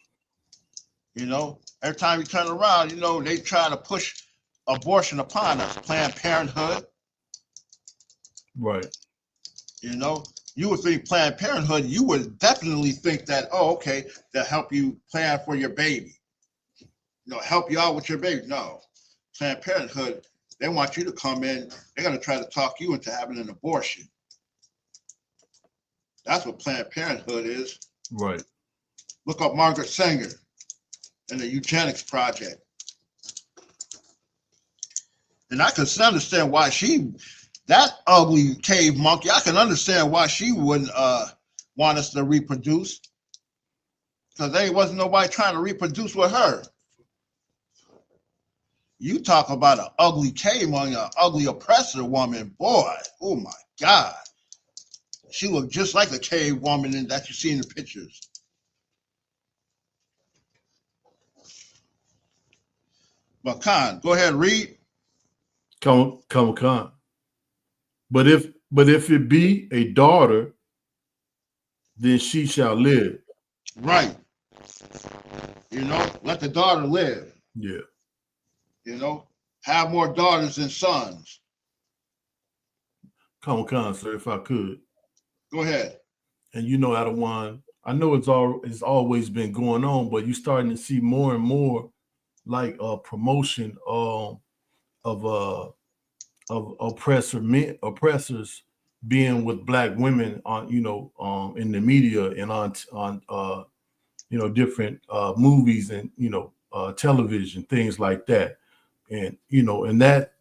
You know, every time you turn around, you know, they try to push abortion upon us. Planned Parenthood. Right. You know, you would think Planned Parenthood, you would definitely think that, oh, okay, they'll help you plan for your baby. You know, help you out with your baby. No. Planned Parenthood, they want you to come in. They're going to try to talk you into having an abortion. That's what Planned Parenthood is. Right. Look up Margaret Sanger and the Eugenics Project. And I can understand why that ugly cave monkey, I can understand why she wouldn't want us to reproduce. Because there wasn't nobody trying to reproduce with her. You talk about an ugly cave monkey, an ugly oppressor woman, boy, oh my God. She looked just like a cave woman that you see in the pictures. But Khan, go ahead and read. Come. But if it be a daughter, then she shall live. Right. You know, let the daughter live. Yeah. You know, have more daughters than sons. Come, sir, if I could. Go ahead. And you know, Adawan, I know it's always been going on, but you're starting to see more and more like promotion of oppressors being with black women on, you know, in the media and on you know, different movies and, you know, television, things like that. And, you know, and that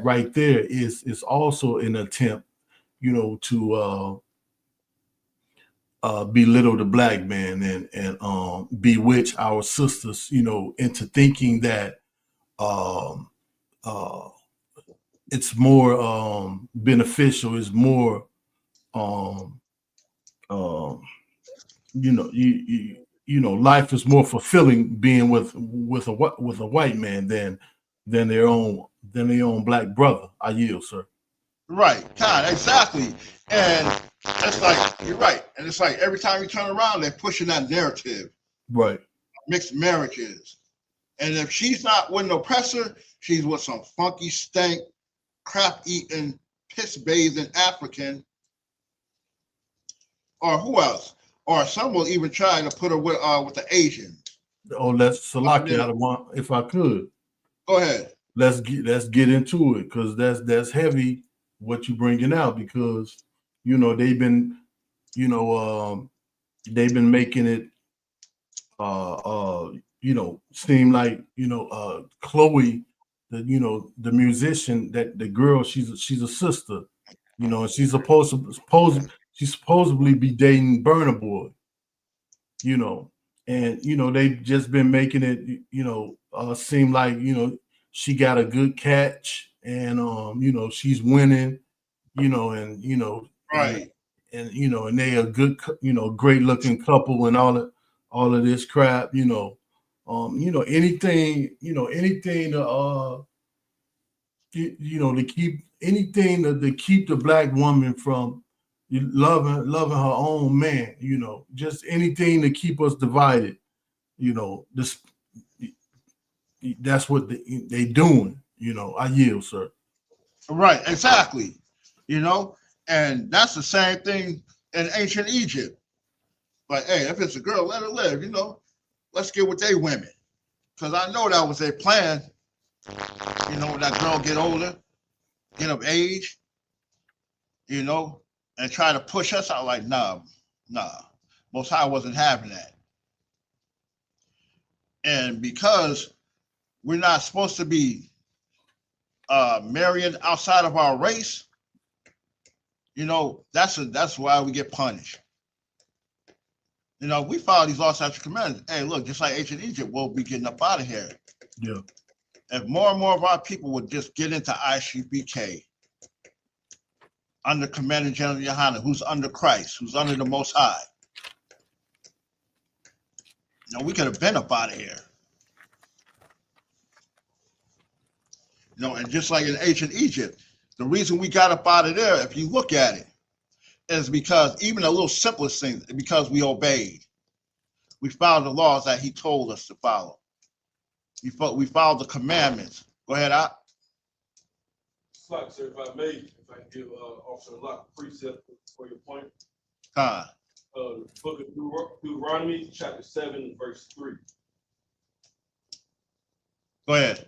right there is also an attempt, you know, to belittle the black man and bewitch our sisters, you know, into thinking that it's more beneficial, is more you know, you know, life is more fulfilling being with a white man than their own black brother. I yield, sir. Right, Khan, exactly. And it's like, you're right. And it's like every time you turn around, they're pushing that narrative. Right. Mixed marriages. And if she's not with an oppressor, she's with some funky, stank, crap-eating, piss-bathing African. Or who else? Or some will even try to put her with the Asians. Oh, let's select out of one, if I could. Go ahead. Let's get into it, because that's heavy what you bringing out, because you know they've been making it you know, seem like, you know, Chloe, the musician, that the girl, she's a sister, you know, and she's supposedly be dating Burna Boy, you know, and you know they've just been making it, you know, seem like, you know, she got a good catch, and she's winning, and Right. and they a good, great looking couple and all of this crap, anything, anything to to keep anything to keep the black woman from loving her own man, just anything to keep us divided, this that's what they doing, I yield, sir. Right, exactly. And that's the same thing in ancient Egypt. Like, hey, if it's a girl, let her live, let's get with they women. Because I know that was their plan. When that girl get older, get of age, and try to push us out, like, nah. Most High wasn't having that. And because we're not supposed to be marrying outside of our race, that's why we get punished. We follow these law, statutes, commandments. Hey, look, just like ancient Egypt, we'll be getting up out of here. Yeah. If more and more of our people would just get into I.S.U.P.K. under Commander General YAHANNA, who's under Christ, who's under the Most High, we could have been up out of here. And just like in ancient Egypt, the reason we got up out of there, if you look at it, is because even the little simplest things, because we obeyed. We followed the laws that he told us to follow. We followed the commandments. Go ahead, Op. Like, sir, if I can give Officer Locke a precept for your point. The book of Deuteronomy, chapter 7, verse 3. Go ahead.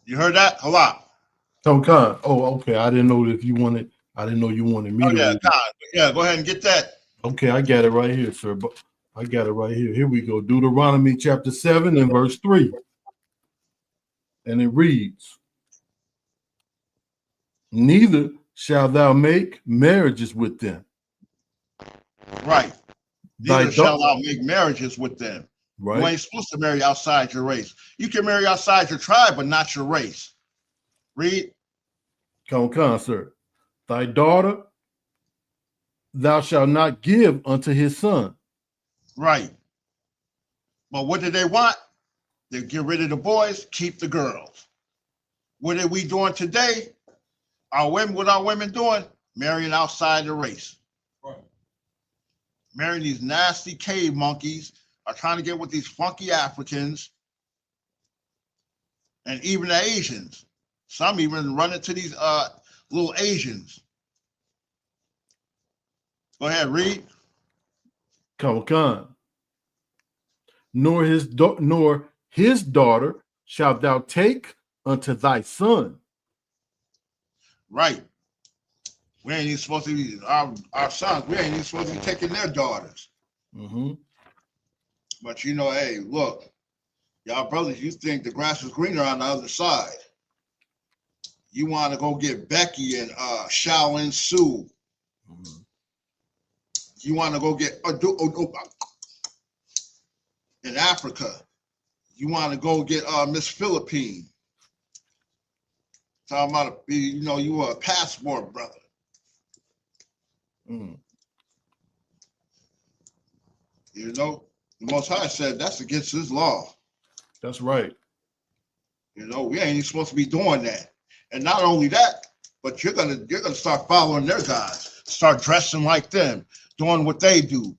You heard that? Halak. Oh, okay. I didn't know if you wanted. I didn't know you wanted me to. Yeah, go ahead and get that. Okay, I got it right here, sir. But I got it right here. Here we go. Deuteronomy chapter 7 and verse 3. And it reads, neither shalt thou make marriages with them. Right. Neither shalt thou make marriages with them. Right. You ain't supposed to marry outside your race. You can marry outside your tribe, but not your race. Read. Come on, sir. Thy daughter thou shalt not give unto his son. Right. But what did they want? They get rid of the boys, keep the girls. What are we doing today? What our women doing? Marrying outside the race. Right. Marrying these nasty cave monkeys, are trying to get with these funky Africans, and even the Asians. Some even run into these little Asians. Go ahead, read. Come on. Nor his daughter shalt thou take unto thy son. Right. We ain't even supposed to be our sons. We ain't even supposed to be taking their daughters. Mm-hmm. But hey, look, y'all brothers, you think the grass is greener on the other side. You want to go get Becky and Shaolin Sue. Mm-hmm. You want to go get in Africa. You want to go get Miss Philippine. Talking about you a passport brother. Mm. The Most High said that's against his law. That's right. We ain't even supposed to be doing that. And not only that, but you're gonna start following their gods, start dressing like them, doing what they do,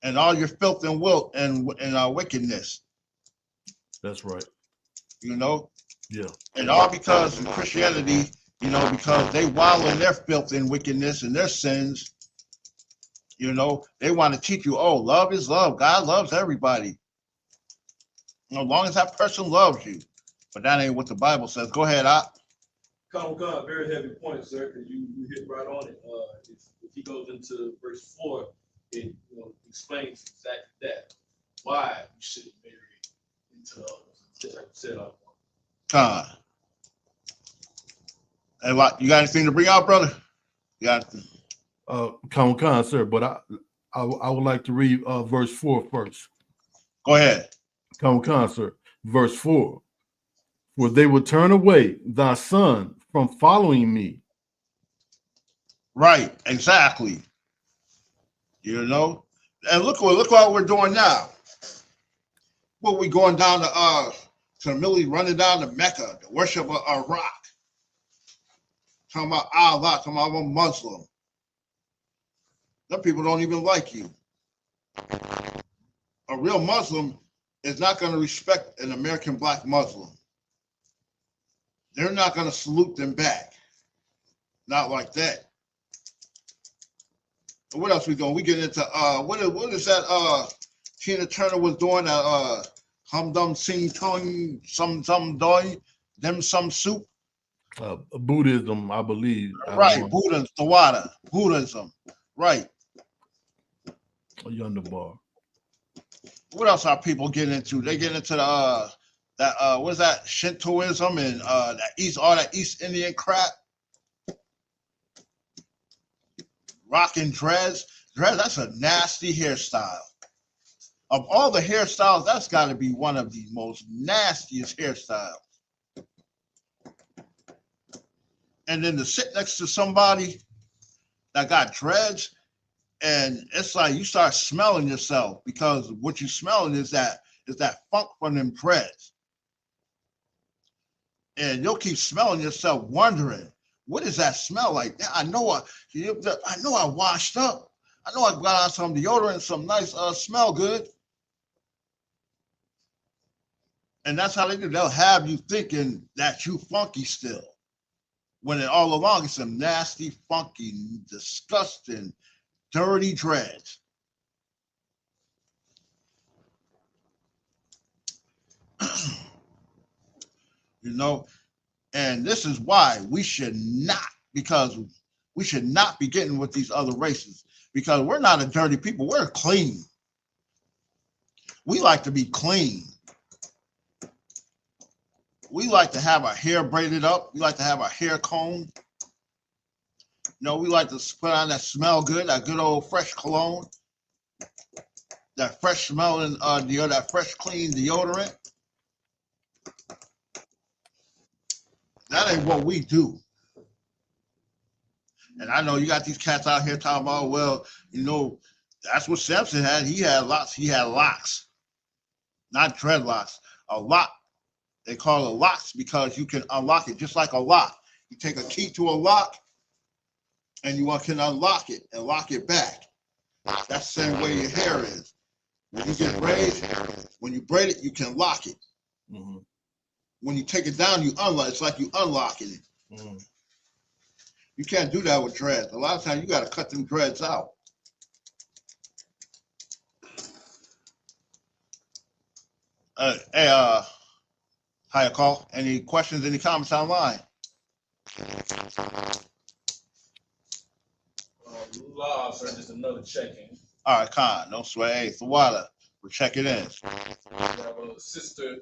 and all your filth and wilt and wickedness. That's right. Yeah. And all because of Christianity, because they wallow in their filth and wickedness and their sins. They want to teach you, love is love. God loves everybody. As long as that person loves you. But that ain't what the Bible says. Go ahead, Op. God, very heavy point, sir, because you hit right on it. If he goes into verse 4, it explains exactly that. Why you shouldn't marry into just like you said. Hey, you got anything to bring out, brother? You got Come on, sir. But I would like to read verse 4 first. Go ahead. Concert, verse 4. For they will turn away thy son from following me. Right, exactly. You know, and look what we're doing now. What we going down to the Middle East, running down to Mecca, to worship a rock. Talking about Allah, talking about I'm a Muslim. Some people don't even like you. A real Muslim is not going to respect an American black Muslim. They're not going to salute them back. Not like that. What else we doing? We get into what is that Tina Turner was doing hum dum sing tong some doy them some soup. Buddhism, I believe. Right, Buddhism, TRUTHA, Buddhism. Right. A yonder bar. What else are people getting into? They get into the what is that, Shintoism and all that East Indian crap. Rocking dreads. That's a nasty hairstyle. Of all the hairstyles, that's got to be one of the most nastiest hairstyles. And then to sit next to somebody that got dreads, and it's like you start smelling yourself, because what you're smelling is that funk from them dreads. And you'll keep smelling yourself, wondering, what does that smell like? I know I washed up. I know I got on some deodorant, some nice smell good. And that's how they do. They'll have you thinking that you funky still, when all along it's some nasty, funky, disgusting, dirty dreads. You know, and this is why we should not be getting with these other races, because we're not a dirty people. We're clean. We like to be clean. We like to have our hair braided up. We like to have our hair combed. You know, we like to put on that smell good, that good old fresh cologne, that fresh smelling that fresh clean deodorant. That ain't what we do. And I know you got these cats out here talking about, well, you know, that's what Samson had. He had locks. He had locks, not dreadlocks. A lock. They call it locks because you can unlock it just like a lock. You take a key to a lock and you can unlock it and lock it back. That's the same way your hair is. When you get braids, when you braid it, you can lock it. Mm-hmm. When you take it down, you unlock it. It's like you unlocking it. Mm-hmm. You can't do that with dreads. A lot of times you got to cut them dreads out. Hey, hi, call. Any questions, any comments online? Live, sir, just another check-in. All right, Khan, no sweat. Hey, THWADA, we're checking in. We have a sister,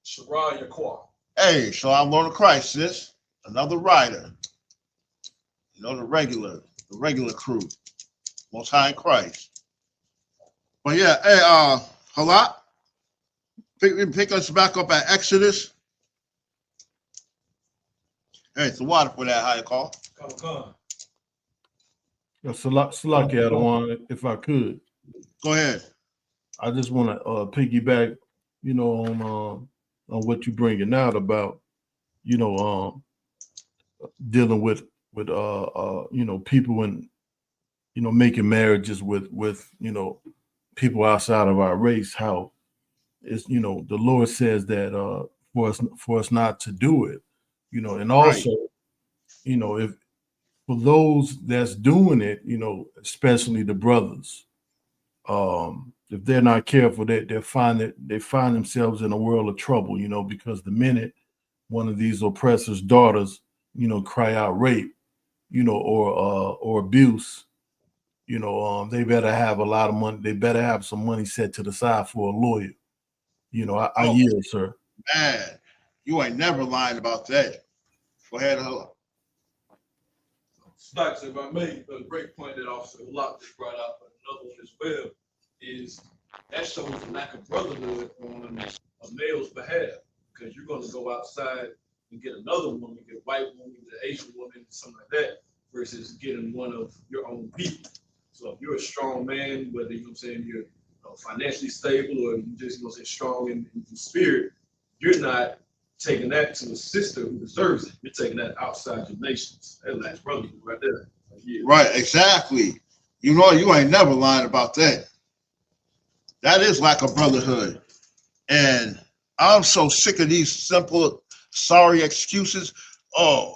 Shara Yakwa. Hey, Shalom, Lord of Christ, sis. Another rider. You know, the regular crew. Most High in Christ. But yeah, hey, Halak, pick us back up at Exodus. Hey, it's the water for that high call. Come. Salaki, Adawan, if I could. Go ahead. I just want to piggyback, you know, on what you're bringing out about, you know, dealing with you know, people and, you know, making marriages with you know, people outside of our race. How it's, you know, the Lord says that for us not to do it, you know, and also, right. You know, if for those that's doing it, you know, especially the brothers, if they're not careful, they find themselves in a world of trouble, you know, because the minute one of these oppressors' daughters, you know, cry out rape, you know, or abuse, you know, they better have a lot of money. They better have some money set to the side for a lawyer. You know, I yield, sir. Man, you ain't never lying about that. Go ahead, hello. Stocks, if I may, a great point that Officer Locke just brought up, another one as well, is that shows a lack of brotherhood on a male's behalf, because you're going to go outside and get another woman, get a white woman, get an Asian woman, something like that, versus getting one of your own people. So if you're a strong man, whether you know what I'm saying you're financially stable or you just strong in spirit, you're not taking that to a sister who deserves it. You're taking that outside your nations. That last brotherhood right there. Yeah. Right, exactly. You know, you ain't never lying about that. That is like a brotherhood. And I'm so sick of these simple, sorry excuses. Oh,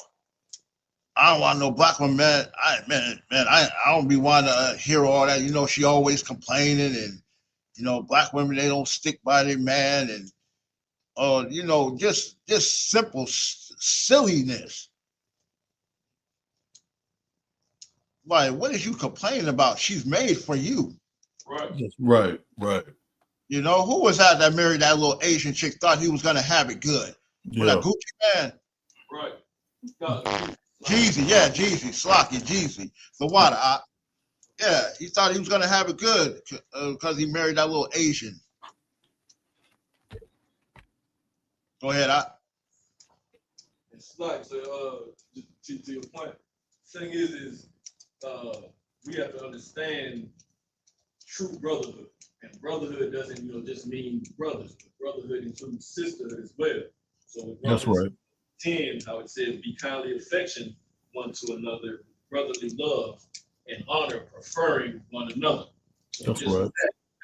I don't want no black woman, man. I don't be wanting to hear all that. You know, she always complaining, and you know, black women, they don't stick by their man, and you know, just simple silliness. Like, what is you complaining about? She's made for you. Right. Right. You know, who was that married that little Asian chick, thought he was gonna have it good? Yeah. With that Gucci man. Right. Jeezy, yeah, Jeezy, Slocky, Jeezy, the water. Yeah, he thought he was gonna have it good because he married that little Asian. Go ahead, It's like, so, to your point, the thing is we have to understand true brotherhood. And brotherhood doesn't, just mean brothers. Brotherhood includes sisterhood as well. So that's right. 10, how it says, be kindly affectioned one to another, brotherly love and honor, preferring one another. So that's right.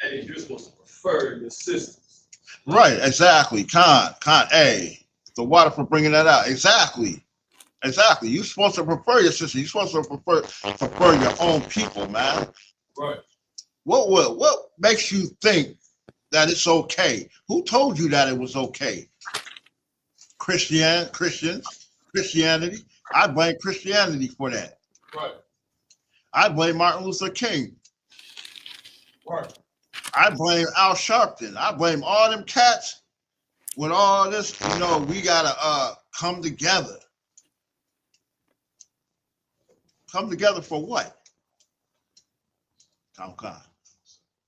That is, you're supposed to prefer your sisters. Right, exactly. Hey, the water for bringing that out. Exactly. You're supposed to prefer your sister. You're supposed to prefer your own people, man. Right. What makes you think that it's okay? Who told you that it was okay? Christianity. I blame Christianity for that. Right. I blame Martin Luther King. Right. I blame Al Sharpton. I blame all them cats with all this, we gotta come together. Come together for what? Khan.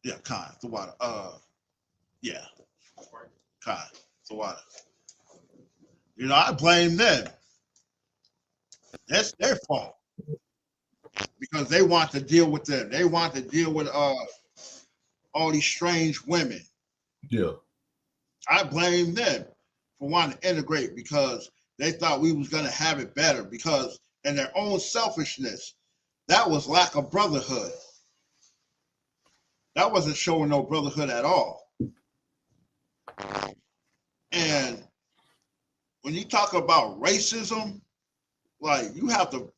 Yeah, Khan, the water. Yeah. Khan, the water. I blame them. That's their fault. Because they want to deal with them. They want to deal with all these strange women. Yeah. I blame them for wanting to integrate because they thought we was going to have it better because in their own selfishness, that was lack of brotherhood. That wasn't showing no brotherhood at all. And when you talk about racism, like you have to,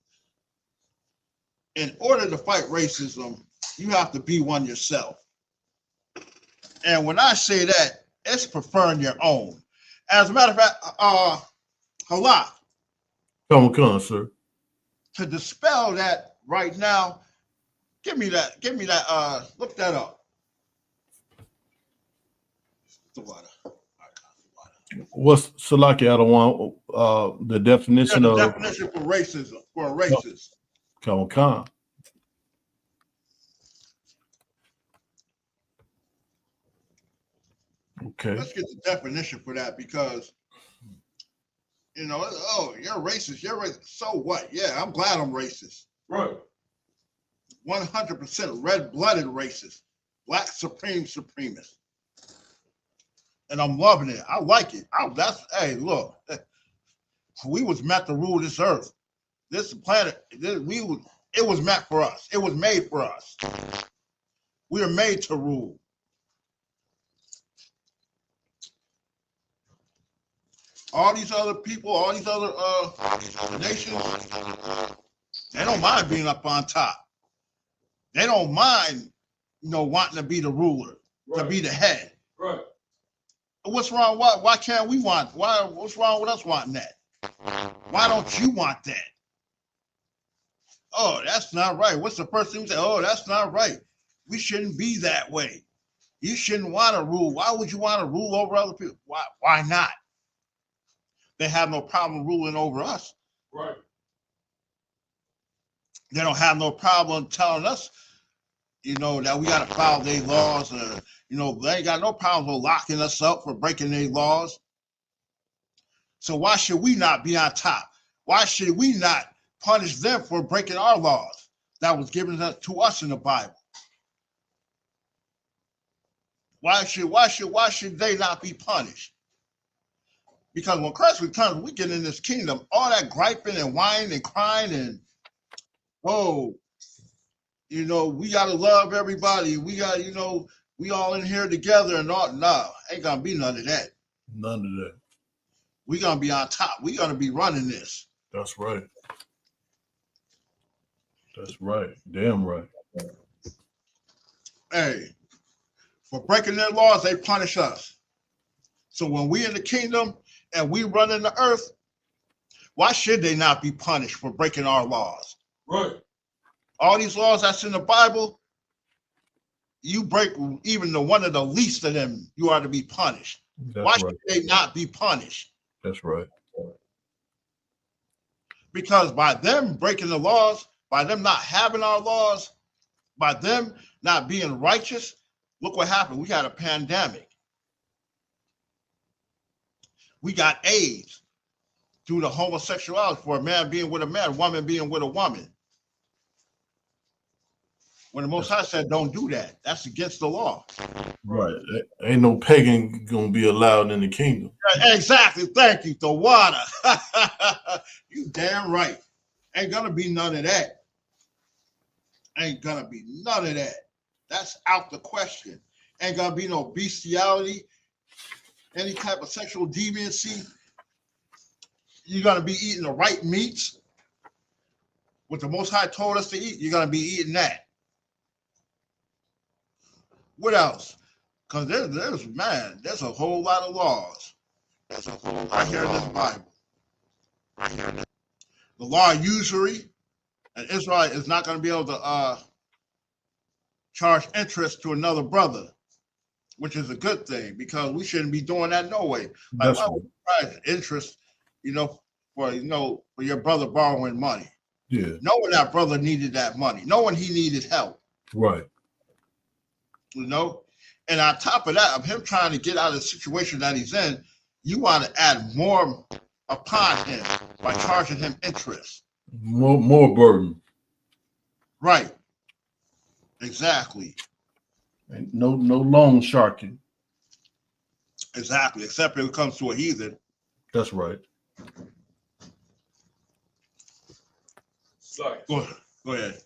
in order to fight racism, you have to be one yourself. And when I say that, it's preferring your own. As a matter of fact, Halak. Come on, sir. To dispel that right now, give me that, look that up. The water. What's Salaki? I don't want the definition of definition for racism, for a racist. Come on. Okay. Let's get the definition for that because, you're racist. You're racist. So what? Yeah, I'm glad I'm racist. Right. 100% red-blooded racist. Black supremacist. And I'm loving it. I like it. Hey, look. We was meant to rule this earth. This planet, it was meant for us. It was made for us. We are made to rule. All these other people, all these other nations, they don't mind being up on top. They don't mind, wanting to be the ruler, to be the head. Right. What's wrong? Why can't we want? What's wrong with us wanting that? Why don't you want that? Oh, that's not right. What's the first thing we say? Oh, that's not right. We shouldn't be that way. You shouldn't want to rule. Why would you want to rule over other people? Why not? They have no problem ruling over us. Right. They don't have no problem telling us you know, that we got to follow their laws. You know, they ain't got no problem with locking us up for breaking their laws. So why should we not be on top? Why should we not punish them for breaking our laws that was given to us in the Bible? Why should they not be punished? Because when Christ returns, we get in this kingdom, all that griping and whining and crying and, oh, you know, we got to love everybody. We got, you know, we all in here together and all. No, ain't going to be none of that. None of that. We going to be on top. We going to be running this. That's right. That's right. Damn right. Hey, for breaking their laws, they punish us. So when we in the kingdom and we run in the earth, why should they not be punished for breaking our laws? Right. All these laws that's in the Bible, you break even the one of the least of them, you are to be punished. That's why right. should they not be punished? That's right. Because by them breaking the laws, by them not having our laws, by them not being righteous, look what happened. We had a pandemic. We got AIDS due to homosexuality, for a man being with a man, a woman being with a woman. When the Most High said, don't do that, that's against the law. Right. Ain't no pagan gonna be allowed in the kingdom. Exactly. Thank you. The water. You damn right. Ain't gonna be none of that. Ain't gonna be none of that. That's out the question. Ain't gonna be no bestiality, any type of sexual deviancy. You're gonna be eating the right meats. What the Most High told us to eat, you're gonna be eating that. What else? Because there's a whole lot of laws. There's a whole lot right here in this Bible. Right here. The law of usury, and Israel is not going to be able to charge interest to another brother, which is a good thing because we shouldn't be doing that no way. Like, why would you charge interest, for your brother borrowing money? Yeah. Knowing that brother needed that money, knowing he needed help. Right. And on top of that, of him trying to get out of the situation that he's in, you want to add more upon him by charging him interest. More burden. Right. Exactly. And no loan sharking. Exactly. Except if it comes to a heathen. That's right. Sorry. Go ahead.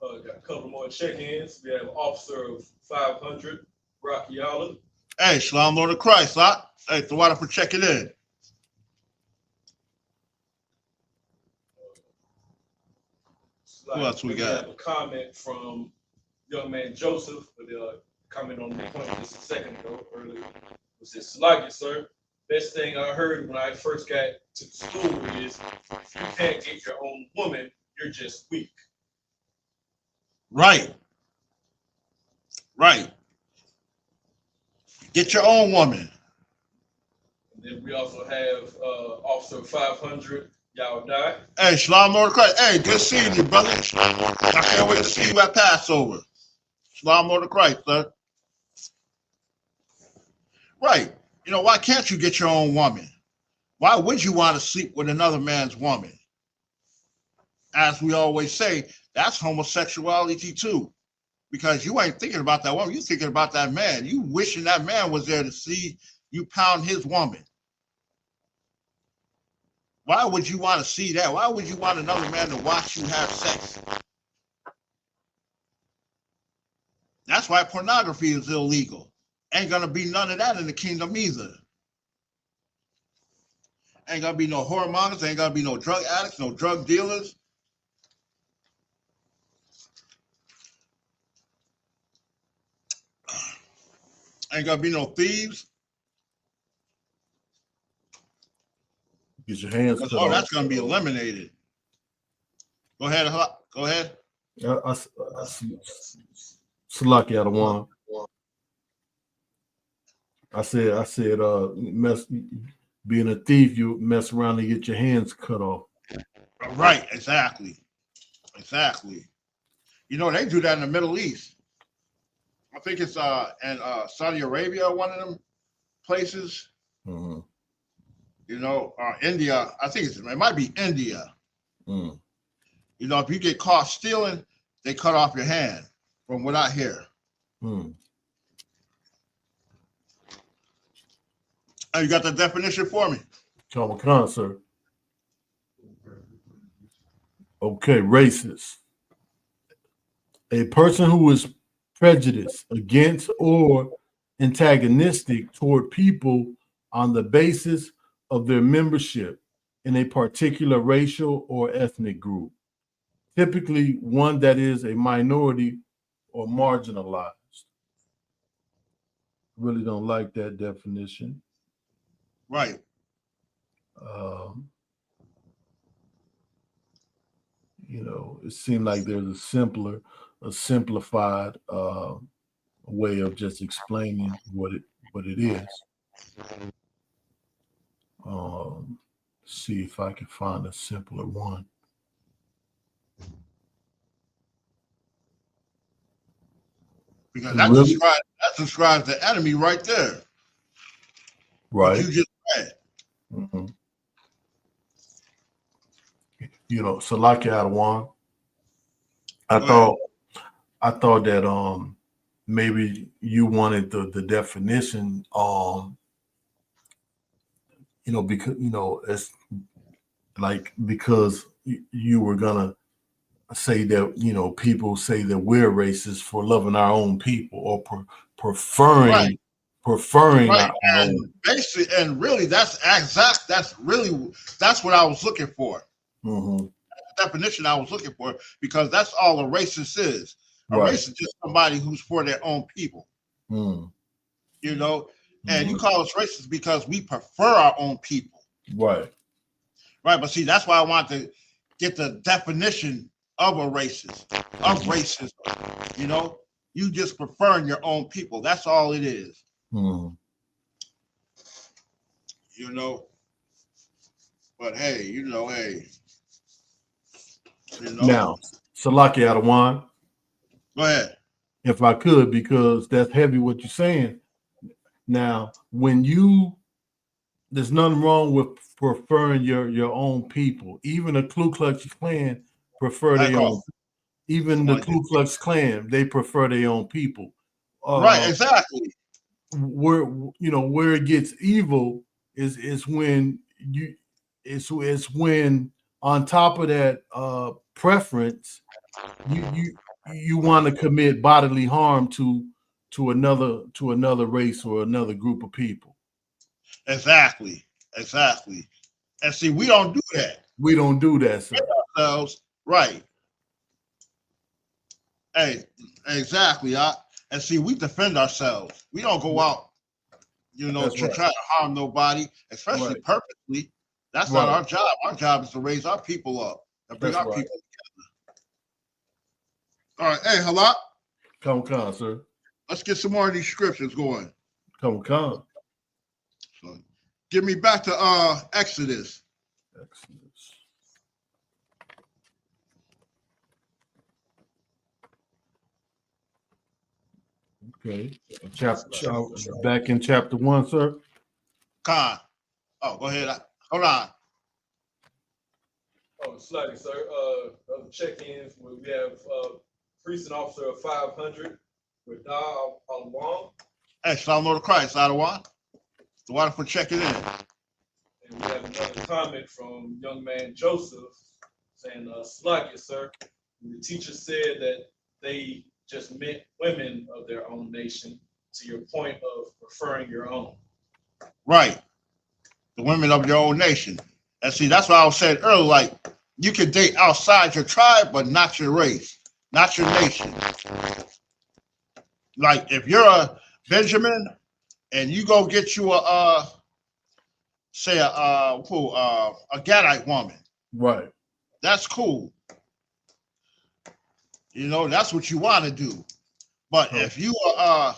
Got a couple more check-ins. We have Officer of 500, Rocky Olive. Hey, Shalom, Lord of Christ, huh? Hey, the water for checking in. Who else we got? Have a comment from young man Joseph, with a comment on the point just a second ago, earlier. It says, Salaki, sir, best thing I heard when I first got to school is, if you can't get your own woman, you're just weak. Right. Get your own woman. And then we also have Officer 500, y'all die. Hey, Shalom, Lord of Christ. Hey, good seeing you, brother. I can't wait to see you at Passover. Shalom, Lord of Christ, sir. Right. Why can't you get your own woman? Why would you want to sleep with another man's woman? As we always say, that's homosexuality too. Because you ain't thinking about that woman, you're thinking about that man. You wishing that man was there to see you pound his woman. Why would you want to see that? Why would you want another man to watch you have sex? That's why pornography is illegal. Ain't gonna be none of that in the kingdom either. Ain't gonna be no whoremongers, ain't gonna be no drug addicts, no drug dealers. Ain't gonna be no thieves. Get your hands cut off. That's gonna be eliminated. Go ahead. Salaki Adawan. I said, being a thief, you mess around and get your hands cut off. Right, exactly. They do that in the Middle East. I think it's in Saudi Arabia, one of them places. Mm-hmm. You know, India. I think it might be India. Mm. You know, if you get caught stealing, they cut off your hand. From what I hear. Mm. Oh, you got the definition for me? Come on, sir. Okay, racist. A person who is prejudiced against or antagonistic toward people on the basis of their membership in a particular racial or ethnic group, typically one that is a minority or marginalized. Really don't like that definition. Right. You know, it seemed like there's a simplified way of just explaining what it is. See if I can find a simpler one. Because that describes the enemy right there. Right. What you just said. Mm-hmm. You know, Salaki Adawan. I thought that maybe you wanted the definition you know, because you know, it's like because you were gonna say that, you know, people say that we're racist for loving our own people or preferring right. our own. Basically, and really that's what I was looking for. Mm-hmm. The definition I was looking for, because that's all a racist is. A Right. racist is just somebody who's for their own people. Mm. You know, and you call us racist because we prefer our own people. Right. Right. But see, that's why I want to get the definition of a racist, of racism. You know, you just preferring your own people. That's all it is. Mm. You know, but hey, you know. Now, Salaki Adawan. Go ahead. If I could, because that's heavy what you're saying. Now, there's nothing wrong with preferring your own people. Even the Ku Klux Klan prefer their own. Even the Ku Klux Klan, they prefer their own people. Right, exactly. Where it gets evil is when it's when on top of that preference, you want to commit bodily harm to another race or another group of people. Exactly. And see, we don't do that. We don't do that, sir. Ourselves, right. Hey, exactly. And see, we defend ourselves. We don't go out, you know, to try to harm nobody, especially purposely. That's not our job. Our job is to raise our people up and bring our people together. All right. Hey, Halak. Come on, sir. Let's get some more of these scriptures going. Come. So, give me back to Exodus. Okay. Back in chapter 1, sir. Khan. Oh, go ahead. Hold on. Oh, slightly, sir. Check-ins. We have precinct officer of 500 with Alwan. Hey, Shalom to Christ, Adawan. The water for checking in. And we have another comment from young man Joseph saying, sluggish, sir. The teacher said that they just meant women of their own nation, to your point of preferring your own. Right. The women of your own nation. And see, that's what I was saying earlier, like, you can date outside your tribe, but not your race, not your nation. Like, if you're a Benjamin and you go get you a Gadite woman. Right. That's cool. You know, that's what you want to do. But if you are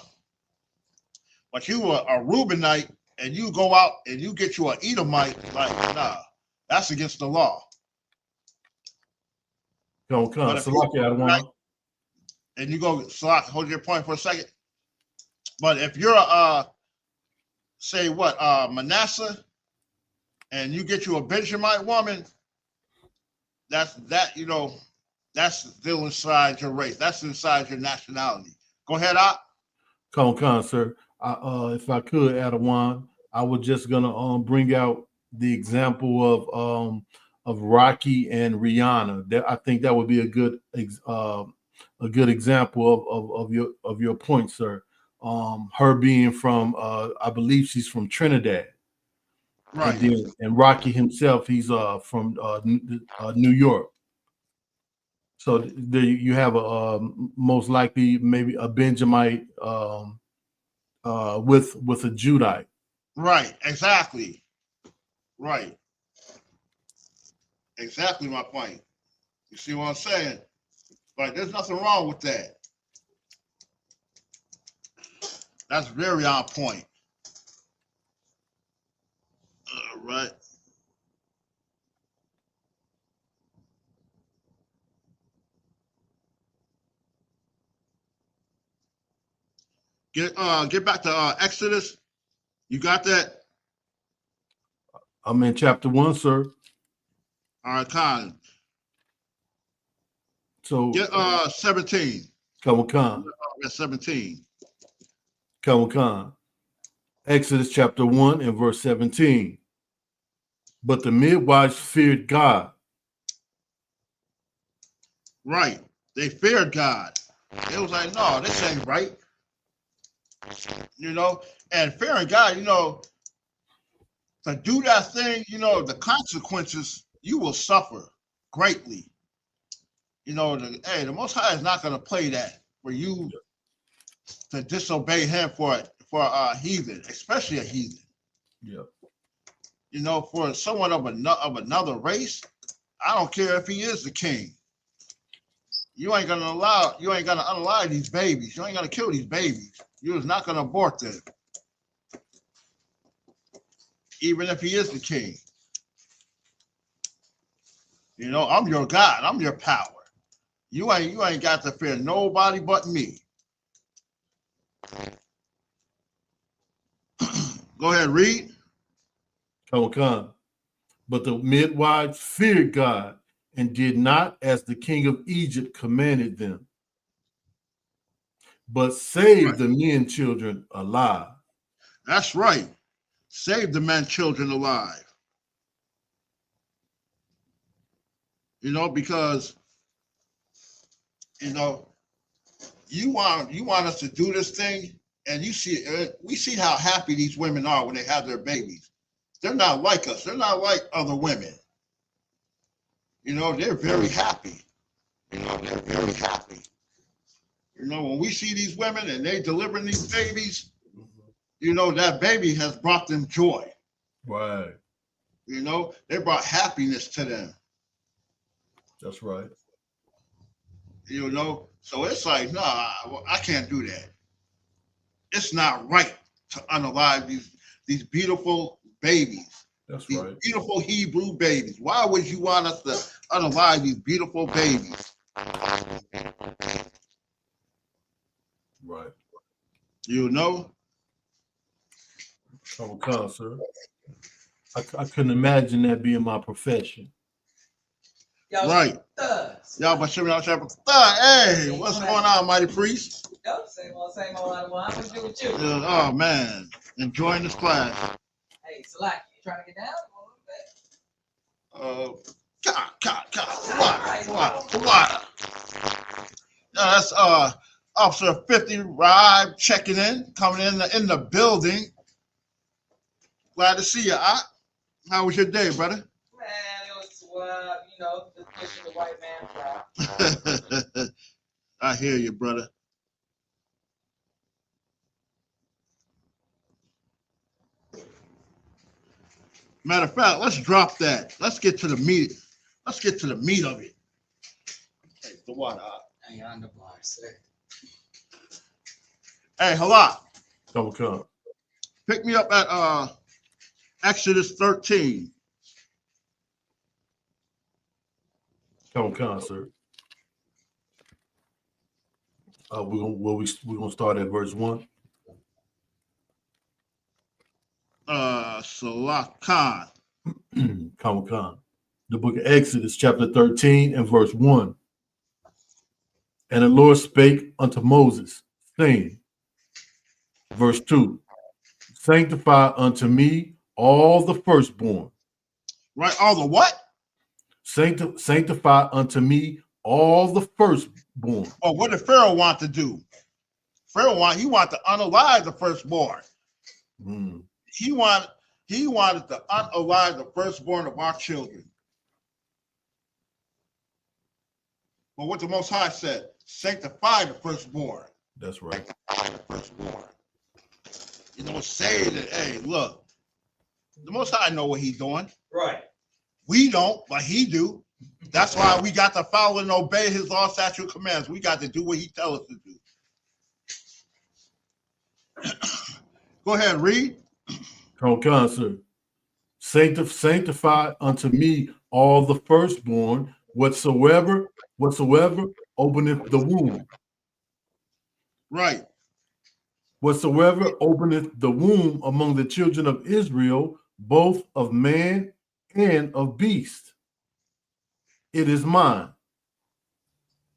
a Reubenite and you go out and you get you an Edomite, like, nah, that's against the law. Come. And you go, Salak, hold your point for a second. But if you're say what Manasseh, and you get you a Benjamite woman, that's still inside your race. That's inside your nationality. Go ahead, Op. Con, sir. If I could, Adawan, I was just gonna bring out the example of Rocky and Rihanna. I think that would be a good example of your point, sir. Her being from I believe she's from Trinidad. Right. And Rocky himself, he's from New York. So there you have a most likely maybe a Benjamite with a Judite. Right. Exactly. Right. Exactly my point. You see what I'm saying? Like, there's nothing wrong with that. That's very on point. All right. Get back to Exodus. You got that? I'm in chapter 1, sir. All right, Con. So get 17. Come on. That's 17. Come on. Exodus chapter 1 and verse 17. But the midwives feared God. Right. They feared God. They was like, no, this ain't right. And fearing God, to do that thing, the consequences, you will suffer greatly. The Most High is not going to play that for you to disobey him for a heathen, especially a heathen. Yeah. For someone of another race, I don't care if he is the king. You ain't gonna unalive these babies. You ain't gonna kill these babies. You is not gonna abort them. Even if he is the king. I'm your God. I'm your power. You ain't got to fear nobody but me. Go ahead, read. Come. But the midwives feared God and did not as the king of Egypt commanded them, but saved the men children alive. That's right. Save the men children alive. Because you want us to do this thing, and we see how happy these women are when they have their babies. They're not like us. They're not like other women. They're very happy. They're very happy. When we see these women and they delivering these babies, that baby has brought them joy. Right. They brought happiness to them. That's right. So it's like, nah, I can't do that. It's not right to unalive these beautiful babies. That's these right. Beautiful Hebrew babies. Why would you want us to unalive these beautiful babies? Right. Come, sir. I couldn't imagine that being my profession. Right. Y'all, but hey, what's going on, mighty priest? Same old, what you do with you? Oh man, enjoying this class. Hey, Salaki, you trying to get down a little bit? Water. That's Officer 50 Ride checking in, coming in the building. Glad to see you, Op. How was your day, brother? Man, it was, just pushing the white man proud. I hear you, brother. Matter of fact, let's drop that. Let's get to the meat. Let's get to the meat of it. Hey, the water. Hey, on the bar, sir. Hey, Halak. Come. Pick me up at Exodus 13. Come, sir. We're gonna start at verse 1. Salak Khan. Khan. The book of Exodus, chapter 13 and verse 1. And the Lord spake unto Moses, saying, verse 2, sanctify unto me all the firstborn. Right, all the what? Sanctify unto me all the firstborn. Oh, what did Pharaoh want to do? Pharaoh want to unalive the firstborn. He wanted to unalive the firstborn of our children. But what the Most High said, sanctify the firstborn. That's right. Sanctify the firstborn. You know, say that, hey, look, the Most High know what he's doing. Right. We don't, but he do. That's why we got to follow and obey his law, statute, commands. We got to do what he tells us to do. Go ahead, read. Khan, sir. Sanctify unto me all the firstborn, whatsoever openeth the womb. Right. Whatsoever openeth the womb among the children of Israel, both of man and of beast. It is mine.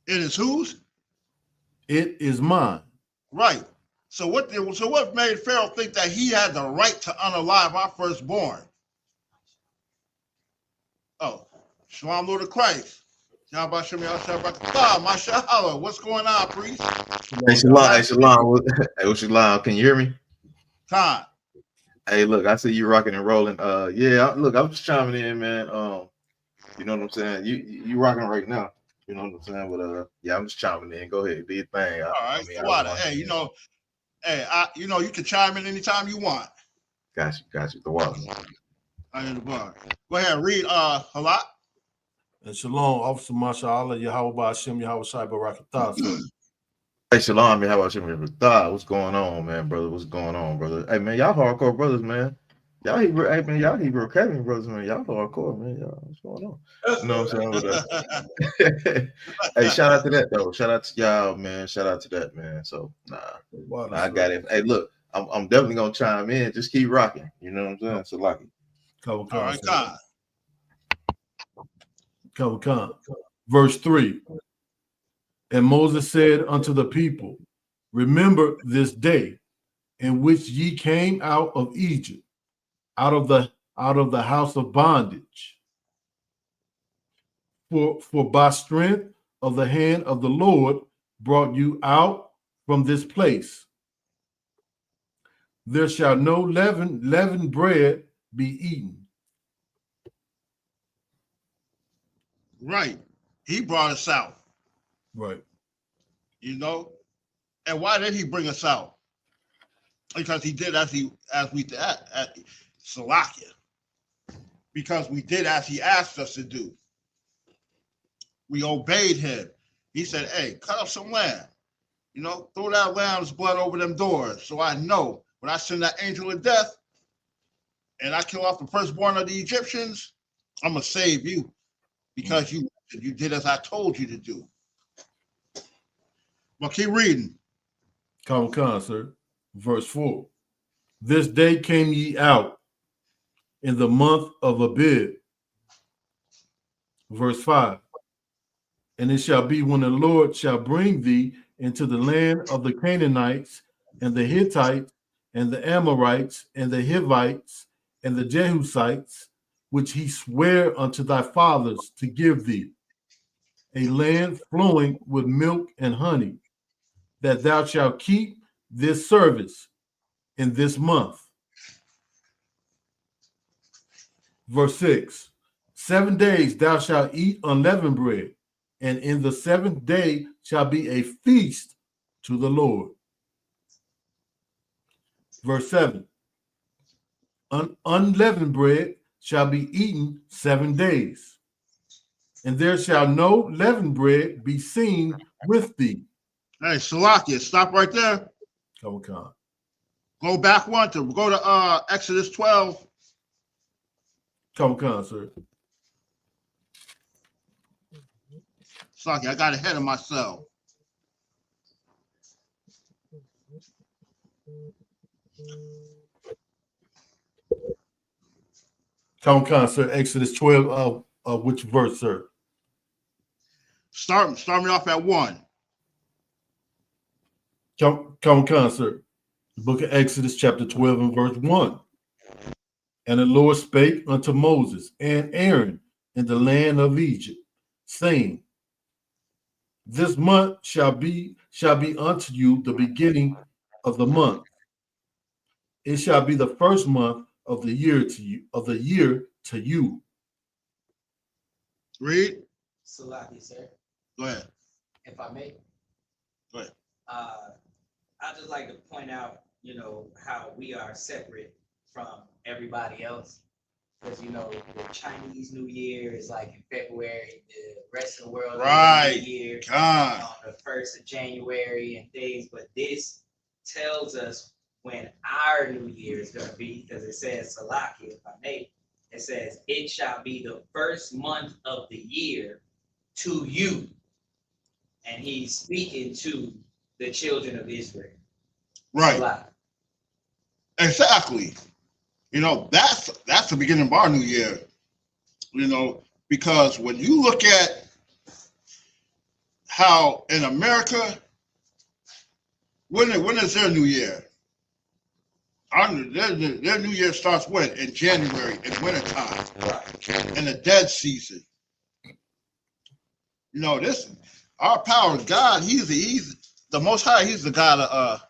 It is whose? It is mine. Right. So what made Pharaoh think that he had the right to unalive our firstborn? Oh, Shalom, Lord of Christ. What's going on, priest? Hey, Shalom. Hey, Shalom. Can you hear me? Khan. Hey, look, I see you rocking and rolling. Yeah, look, I'm just chiming in, man. You know what I'm saying? You rocking right now. You know what I'm saying? But yeah, I'm just chiming in. Go ahead, do your thing. All right, hey, you can chime in anytime you want. Got you. The water. I in the bar. Go ahead, read Halak. And Shalom, Officer Mashallah, Yahweh Hashem, Yahweh Shai Barakatah, sir. Hey, Shalom, man. How about you, what's going on, man, brother? What's going on, brother? Hey, man, y'all hardcore brothers, man. Y'all Hebrew Academy brothers, man. Y'all hardcore, man. Y'all, what's going on? You know what I'm saying? Hey, shout out to that, though. Shout out to y'all, man. Shout out to that, man. So, I got it. Hey, look, I'm definitely going to chime in. Just keep rocking. You know what I'm saying? So, lucky. All right, God. Come. Verse 3. And Moses said unto the people, remember this day in which ye came out of Egypt, out of the house of bondage. For by strength of the hand of the Lord brought you out from this place. There shall no leavened bread be eaten. Right. He brought us out. Right. You know? And why did he bring us out? Because he did as we did at Salakia. Because we did as he asked us to do. We obeyed him. He said, hey, cut up some lamb. You know, throw that lamb's blood over them doors. So I know when I send that angel of death and I kill off the firstborn of the Egyptians, I'm going to save you because you did as I told you to do. Well, keep reading. Come, sir. Verse 4. This day came ye out in the month of Abib. Verse 5. And it shall be when the Lord shall bring thee into the land of the Canaanites and the Hittites and the Amorites and the Hivites and the Jebusites, which he sware unto thy fathers to give thee, a land flowing with milk and honey, that thou shalt keep this service in this month. Verse 6. 7 days thou shalt eat unleavened bread, and in the seventh day shall be a feast to the Lord. Verse 7. Unleavened bread shall be eaten 7 days, and there shall no leavened bread be seen with thee. Hey, Salakia, stop right there. Come. Go back one to go to Exodus 12. Come, sir. Salakia, I got ahead of myself. Come on, sir. Exodus 12, which verse, sir? Start me off at 1. Come on, sir. The book of Exodus, chapter 12, and verse 1. And the Lord spake unto Moses and Aaron in the land of Egypt, saying, this month shall be unto you the beginning of the month. It shall be the first month of the year to you. Read. Salaki, sir. Go ahead. If I may. Go ahead. I'd just like to point out, how we are separate from everybody else. Because, the Chinese New Year is like in February, the rest of the world Right. New Year God. on the 1st of January and things. But this tells us when our New Year is going to be, because it says, Salaki, if I may, it says, it shall be the first month of the year to you. And he's speaking to the children of Israel. Right. Salaki. Exactly. That's the beginning of our new year. Because when you look at how in America, when is their new year? Their new year starts when? In January, in wintertime, in the dead season. Our power, God, he's the Most High. He's the God of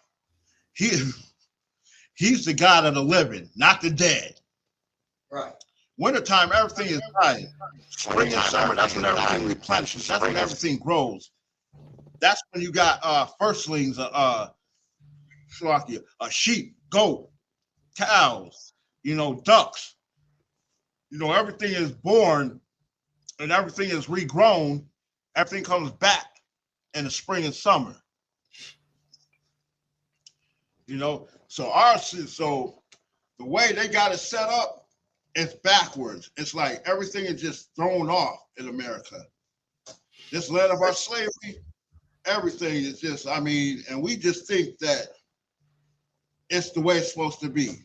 He's the God of the living, not the dead. Right. Wintertime, everything is dying. Spring and summer, that's when everything replenishes. That's when everything grows. That's when you got firstlings, sheep, goat, cows, ducks. Everything is born and everything is regrown. Everything comes back in the spring and summer. So the way they got it set up, it's backwards. It's like everything is just thrown off in America. This land of our slavery, everything is just, and we just think that it's the way it's supposed to be.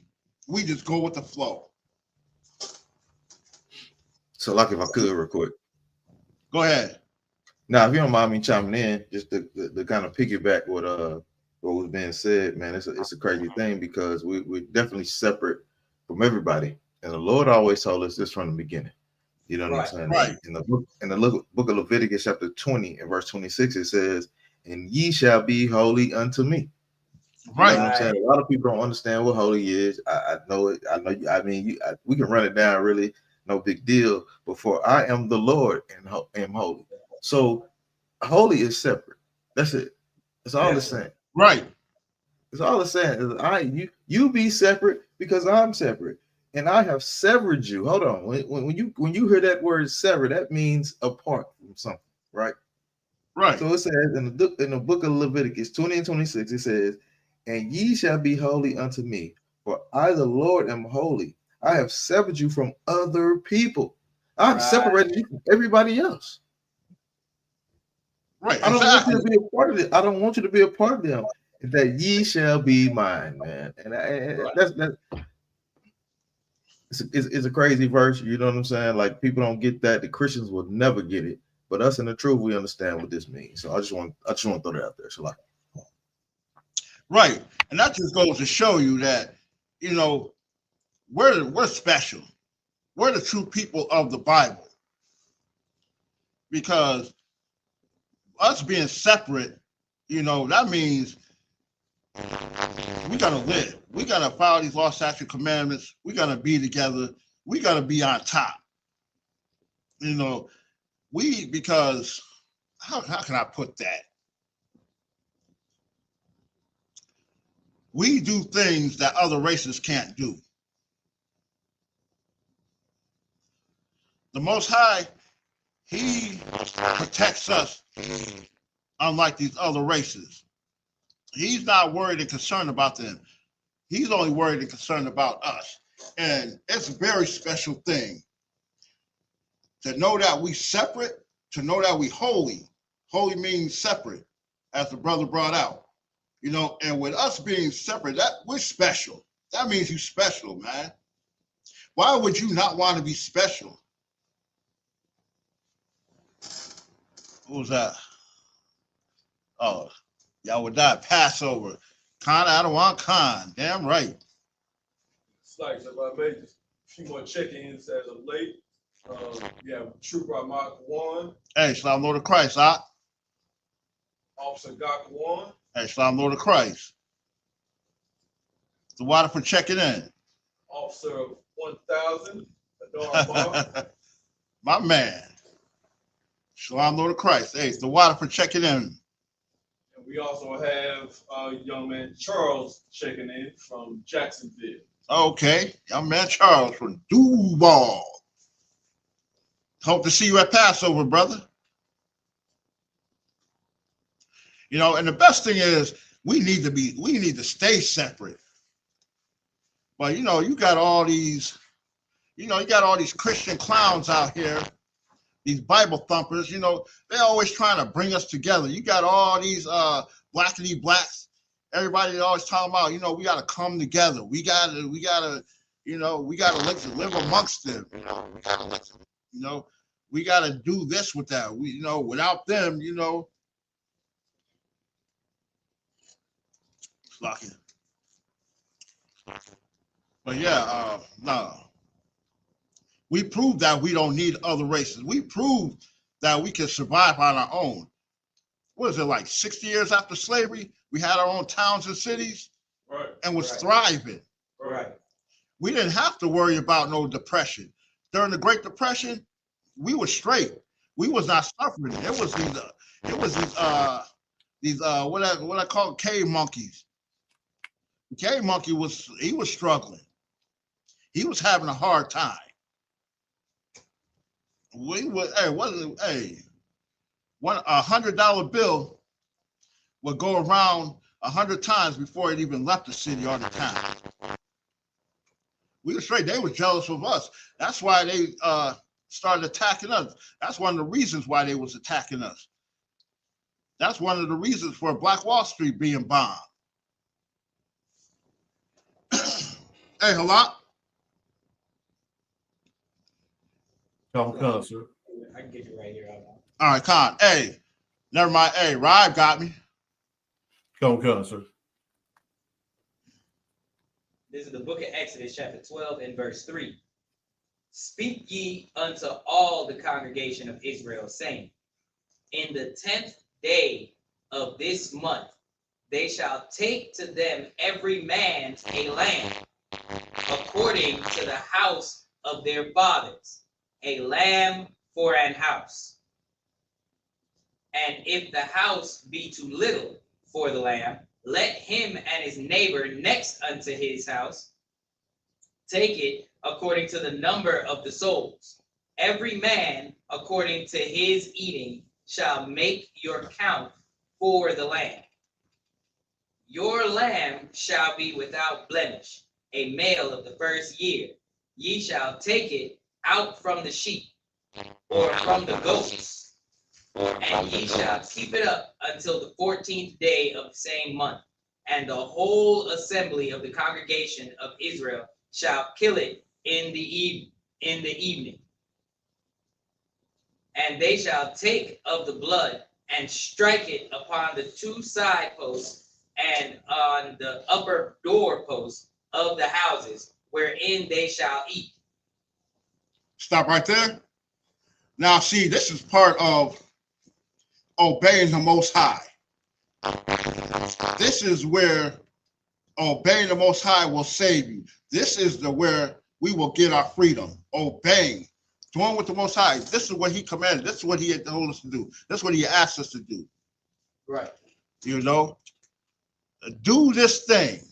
We just go with the flow. So, like, if I could, real quick. Go ahead. Now, if you don't mind me chiming in, just to kind of piggyback what was being said, man, it's a crazy thing because we're definitely separate from everybody. And the Lord always told us this from the beginning. You know what I'm saying? Right. In the book of Leviticus, chapter 20 and verse 26, it says, and ye shall be holy unto me. Right. You know what I'm saying? A lot of people don't understand what holy is. I know it. I know you. We can run it down, really, no big deal. But for I am the Lord and am holy. So holy is separate. That's it. That's all it's saying. Right. It's all it's saying. You be separate because I'm separate. And I have severed you. Hold on. When you hear that word sever, that means apart from something, right? Right. So it says in the book of Leviticus 20 and 26, it says, and ye shall be holy unto me, for I the Lord am holy. I have severed you from other people. I've separated you from everybody else. Right. I don't want you to be a part of it. I don't want you to be a part of them. That ye shall be mine, man. And it's a crazy verse. You know what I'm saying? Like, people don't get that. The Christians will never get it. But us in the truth, we understand what this means. So I just want to throw that out there. So like, right. And that just goes to show you that, we're special. We're the true people of the Bible. Because us being separate, that means we gotta live. We gotta follow these law, statute, commandments. We gotta be together. We gotta be on top. Because how can I put that? We do things that other races can't do. The Most High, He protects us unlike these other races. He's not worried and concerned about them. He's only worried and concerned about us. And it's a very special thing to know that we separate, to know that we holy. Holy means separate, as the brother brought out. And with us being separate, that we're special. That means you're special, man. Why would you not want to be special? What was that? Oh, y'all would die. Passover. Khan, I don't want Khan. Damn right. Slice, if I made a few more check-ins as of late. We have Trooper Mark 1. Hey, Shalom Lord of Christ, huh? Officer Gok 1. Hey, Shalom Lord of Christ. The water for checking in. Officer 1000, Adar Mark. My man. Shalom Lord of Christ. Hey, it's the water for checking in. And we also have young man Charles checking in from Jacksonville. Okay, young man Charles from Duval. Hope to see you at Passover, brother. You know, and the best thing is we need to stay separate. But you know, you got all these Christian clowns out here, these Bible thumpers, you know, they're always trying to bring us together. You got all these blackity blacks, everybody always talking about, you know, we gotta come together. We gotta live amongst them. We gotta do this with that. Without them, lucky. But yeah, no. We proved that we don't need other races. We proved that we can survive on our own. What is it, like 60 years after slavery? We had our own towns and cities, right, and was thriving. Right. We didn't have to worry about no depression. During the Great Depression, we were straight. We was not suffering. It was these what I call cave monkeys. The cave monkey was struggling. He was having a hard time. $100 bill would go around 100 times before it even left the city or the town. We were straight. They were jealous of us. That's why they started attacking us. That's one of the reasons why they was attacking us. That's one of the reasons for Black Wall Street being bombed. Hey, Halak. Come, sir. I can get you right here. All right, Con. Hey, never mind. Hey, Ryan got me. Come, sir. This is the book of Exodus, chapter 12 and verse 3. Speak ye unto all the congregation of Israel, saying, in the 10th day of this month, they shall take to them every man a lamb, according to the house of their fathers, a lamb for an house. And if the house be too little for the lamb, let him and his neighbor next unto his house take it according to the number of the souls. Every man according to his eating shall make your count for the lamb. Your lamb shall be without blemish, a male of the first year. Ye shall take it out from the sheep or from the goats, and ye shall keep it up until the 14th day of the same month. And the whole assembly of the congregation of Israel shall kill it in the evening. And they shall take of the blood and strike it upon the two side posts and on the upper door posts of the houses wherein they shall eat. Stop right there. Now, see, this is part of obeying the Most High. This is where obeying the Most High will save you. This is where we will get our freedom. Obeying, doing with the Most High. This is what He commanded. This is what He told us to do. This is what He asked us to do. Right. Do this thing.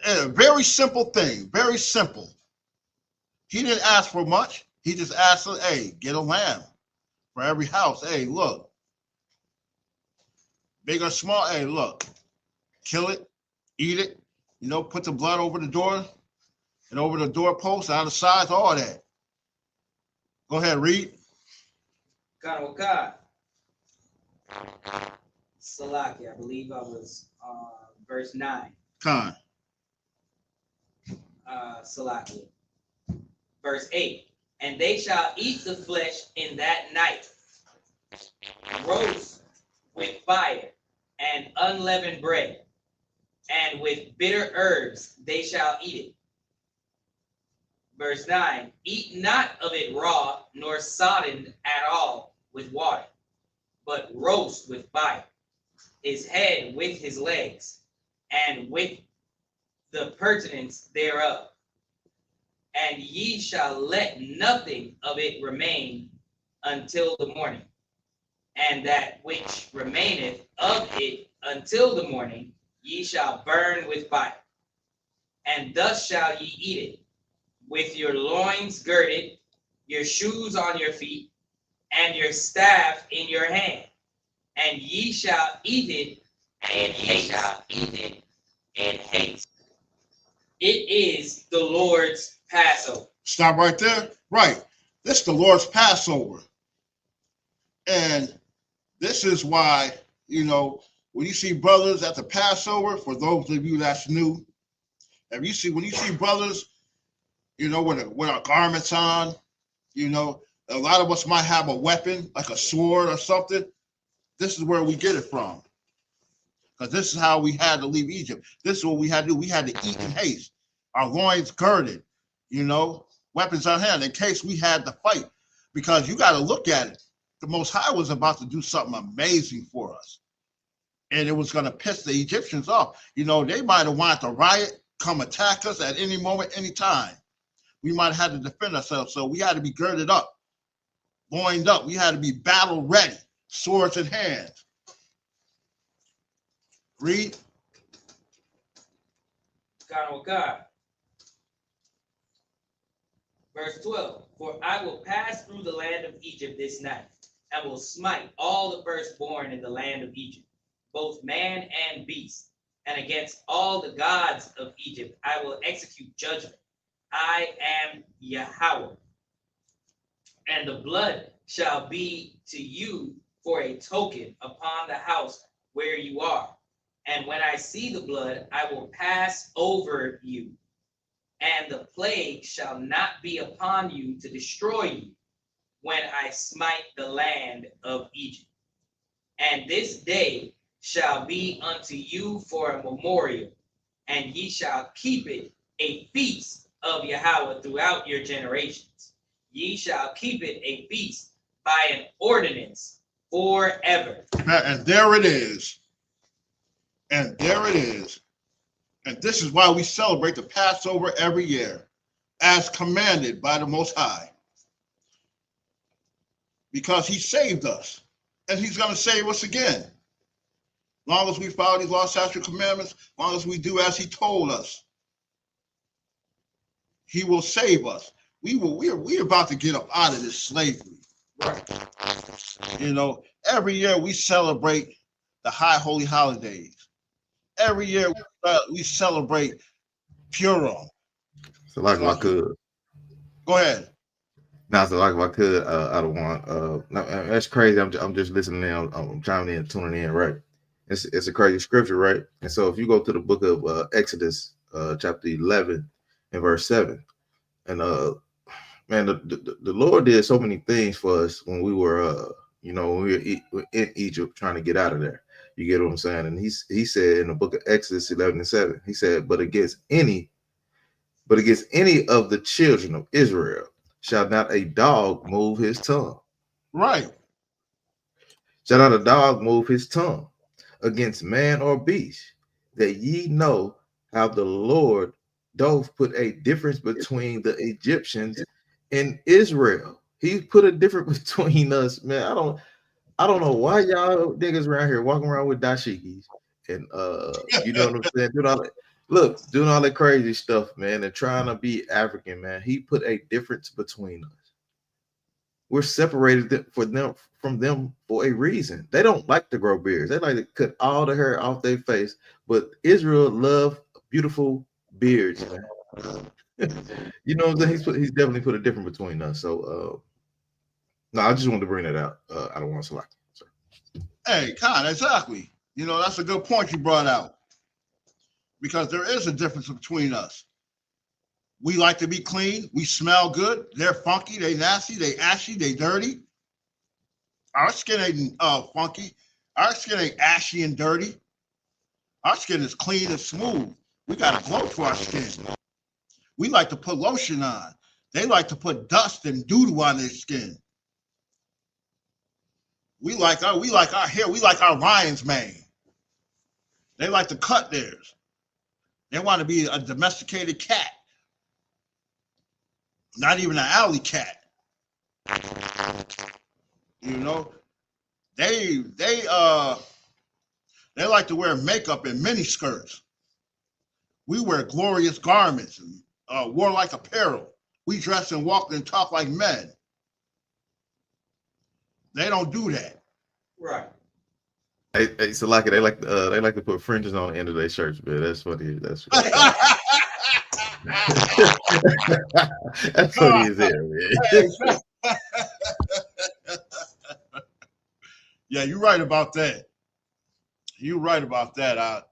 A very simple thing. Very simple. He didn't ask for much. He just asked us, hey, get a lamb for every house. Hey, look. Big or small, hey, look. Kill it, eat it, put the blood over the door and over the doorpost, out of sides, all that. Go ahead, read. God. Salaki, I believe I was verse 9. Con. Salaki. Verse 8, and they shall eat the flesh in that night, roast with fire and unleavened bread, and with bitter herbs they shall eat it. Verse 9, eat not of it raw, nor sodden at all with water, but roast with fire, his head with his legs, and with the pertinence thereof. And ye shall let nothing of it remain until the morning. And that which remaineth of it until the morning, ye shall burn with fire. And thus shall ye eat it, with your loins girded, your shoes on your feet, and your staff in your hand. And ye shall eat it, and ye shall eat it in haste. It is the Lord's Passover. Stop right there. Right. This is the Lord's Passover. And this is why, you know, when you see brothers at the Passover, for those of you that's new, when you see brothers, you know, with our garments on, you know, a lot of us might have a weapon, like a sword or something. This is where we get it from. Because this is how we had to leave Egypt. This is what we had to do. We had to eat in haste. Our loins girded, you know, weapons on hand in case we had to fight. Because you got to look at it. The Most High was about to do something amazing for us. And it was going to piss the Egyptians off. You know, they might have wanted to riot, come attack us at any moment, any time. We might have had to defend ourselves. So we had to be girded up, loined up. We had to be battle ready, swords in hand. Read. God. Verse 12, for I will pass through the land of Egypt this night, and will smite all the firstborn in the land of Egypt, both man and beast. And against all the gods of Egypt I will execute judgment. I am Yahweh. And the blood shall be to you for a token upon the house where you are. And when I see the blood, I will pass over you, and the plague shall not be upon you to destroy you when I smite the land of Egypt. And this day shall be unto you for a memorial, and ye shall keep it a feast of Yahweh throughout your generations. Ye shall keep it a feast by an ordinance forever. And there it is. And there it is. And this is why we celebrate the Passover every year, as commanded by the Most High. Because he saved us, and he's going to save us again. As long as we follow these law, statutes, commandments, as long as we do as he told us, he will save us. We're about to get up out of this slavery. Right. You know, every year we celebrate the high holy holidays. Every year we celebrate Purim. So like if I could. Go ahead. Now, so like if I could, I don't want. That's crazy. I'm just listening in. I'm chiming in, tuning in. Right. It's a crazy scripture, right? And so if you go to the book of Exodus, chapter 11 and verse 7, and man, the Lord did so many things for us when we were, when we were in Egypt trying to get out of there. You get what I'm saying? And he said in the book of Exodus 11 and 7, he said, but against any of the children of Israel shall not a dog move his tongue. Right. Shall not a dog move his tongue against man or beast, that ye know how the Lord doth put a difference between the Egyptians and Israel. He put a difference between us, man. I don't know why y'all niggas around here walking around with dashikis and you know what I'm saying? Doing all that crazy stuff, man, and trying to be African, man. He put a difference between us. We're separated from them for a reason. They don't like to grow beards. They like to cut all the hair off their face. But Israel love beautiful beards, man. You know what I'm saying? He's definitely put a difference between us. So no, I just wanted to bring that out. I don't want to select. Hey, Khan, exactly. You know, that's a good point you brought out. Because there is a difference between us. We like to be clean. We smell good. They're funky. They nasty. They ashy. They dirty. Our skin ain't funky. Our skin ain't ashy and dirty. Our skin is clean and smooth. We got a glow to our skin. We like to put lotion on. They like to put dust and doo-doo on their skin. We like our hair. We like our lion's mane. They like to cut theirs. They want to be a domesticated cat. Not even an alley cat. You know, they like to wear makeup and mini skirts. We wear glorious garments and warlike apparel. We dress and walk and talk like men. They don't do that. Right. Hey, so like they like to put fringes on the end of their shirts, man. That's funny. That's that's funny as hell, man. Yeah, you're right about that. You're right about that.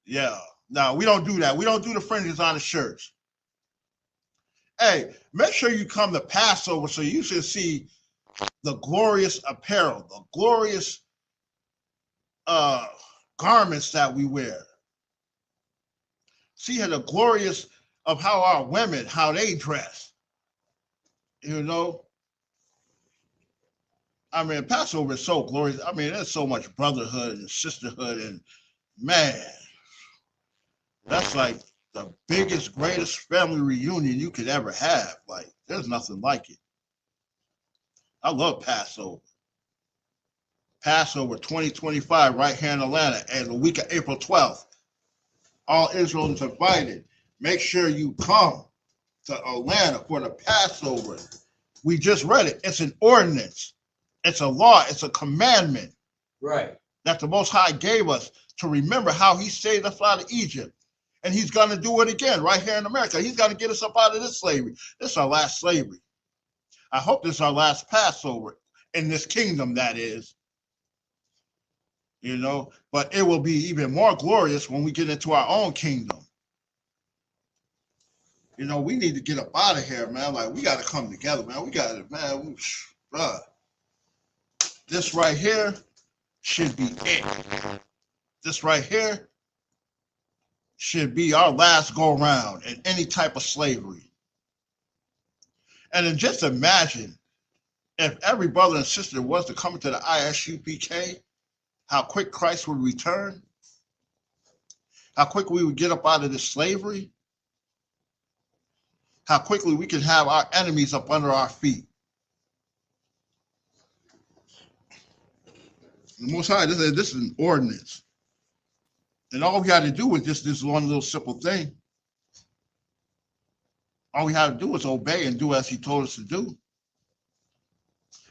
Yeah. No, we don't do that. We don't do the fringes on the shirts. Hey, make sure you come to Passover so you should see the glorious apparel, the glorious garments that we wear. See how the glorious of how our women, how they dress. You know? I mean, Passover is so glorious. I mean, there's so much brotherhood and sisterhood, and man, that's like the biggest, greatest family reunion you could ever have. Like, there's nothing like it. I love Passover. Passover 2025 right here in Atlanta, and the week of April 12th. All Israelites invited. Make sure you come to Atlanta for the Passover. We just read it. It's an ordinance. It's a law. It's a commandment. Right. That the Most High gave us to remember how he saved us out of Egypt. And he's going to do it again right here in America. He's going to get us up out of this slavery. This is our last slavery. I hope this is our last Passover in this kingdom, that is. You know, but it will be even more glorious when we get into our own kingdom. You know, we need to get up out of here, man. Like, we got to come together, man. We got to, man. Bruh. This right here should be it. This right here should be our last go round in any type of slavery. And then just imagine if every brother and sister was to come into the I.S.U.P.K, how quick Christ would return, how quickly we would get up out of this slavery, how quickly we can have our enemies up under our feet. The Most High, this is an ordinance. And all we had to do was just this one little simple thing. All we had to do was obey and do as he told us to do.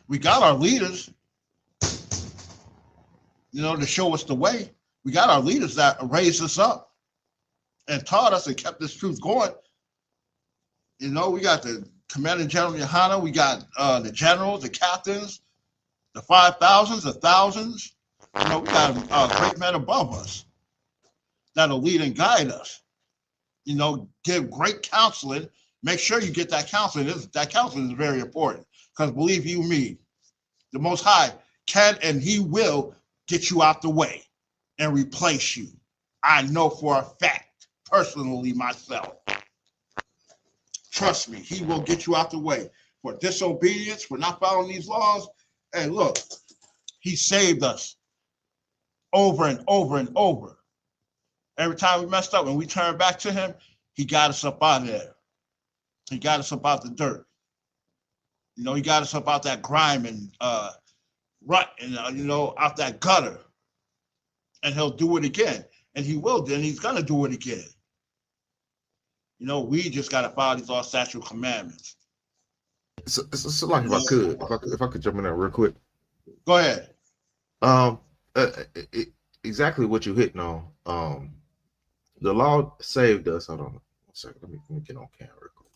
We got our leaders, you know, to show us the way. We got our leaders that raised us up and taught us and kept this truth going. You know, we got the Commander General YAHANNA, we got the generals, the captains, the 5,000s, the thousands. You know, we got great men above us that'll lead and guide us. You know, give great counseling. Make sure you get that counseling. That counseling is very important, because believe you me, the Most High can and he will get you out the way and replace you. I know for a fact, personally myself. Trust me, he will get you out the way. For disobedience, for not following these laws. Hey, look, he saved us over and over and over. Every time we messed up and we turned back to him, he got us up out of there. He got us up out the dirt. You know, he got us up out that grime and rut and, you know, out that gutter. And he'll do it again. And he will, and he's going to do it again. You know, we just got to follow these all statute commandments. So like, if I could jump in there real quick. Go ahead. Exactly what you hitting on. The law saved us. Hold on 1 second. Let me get on camera real quick.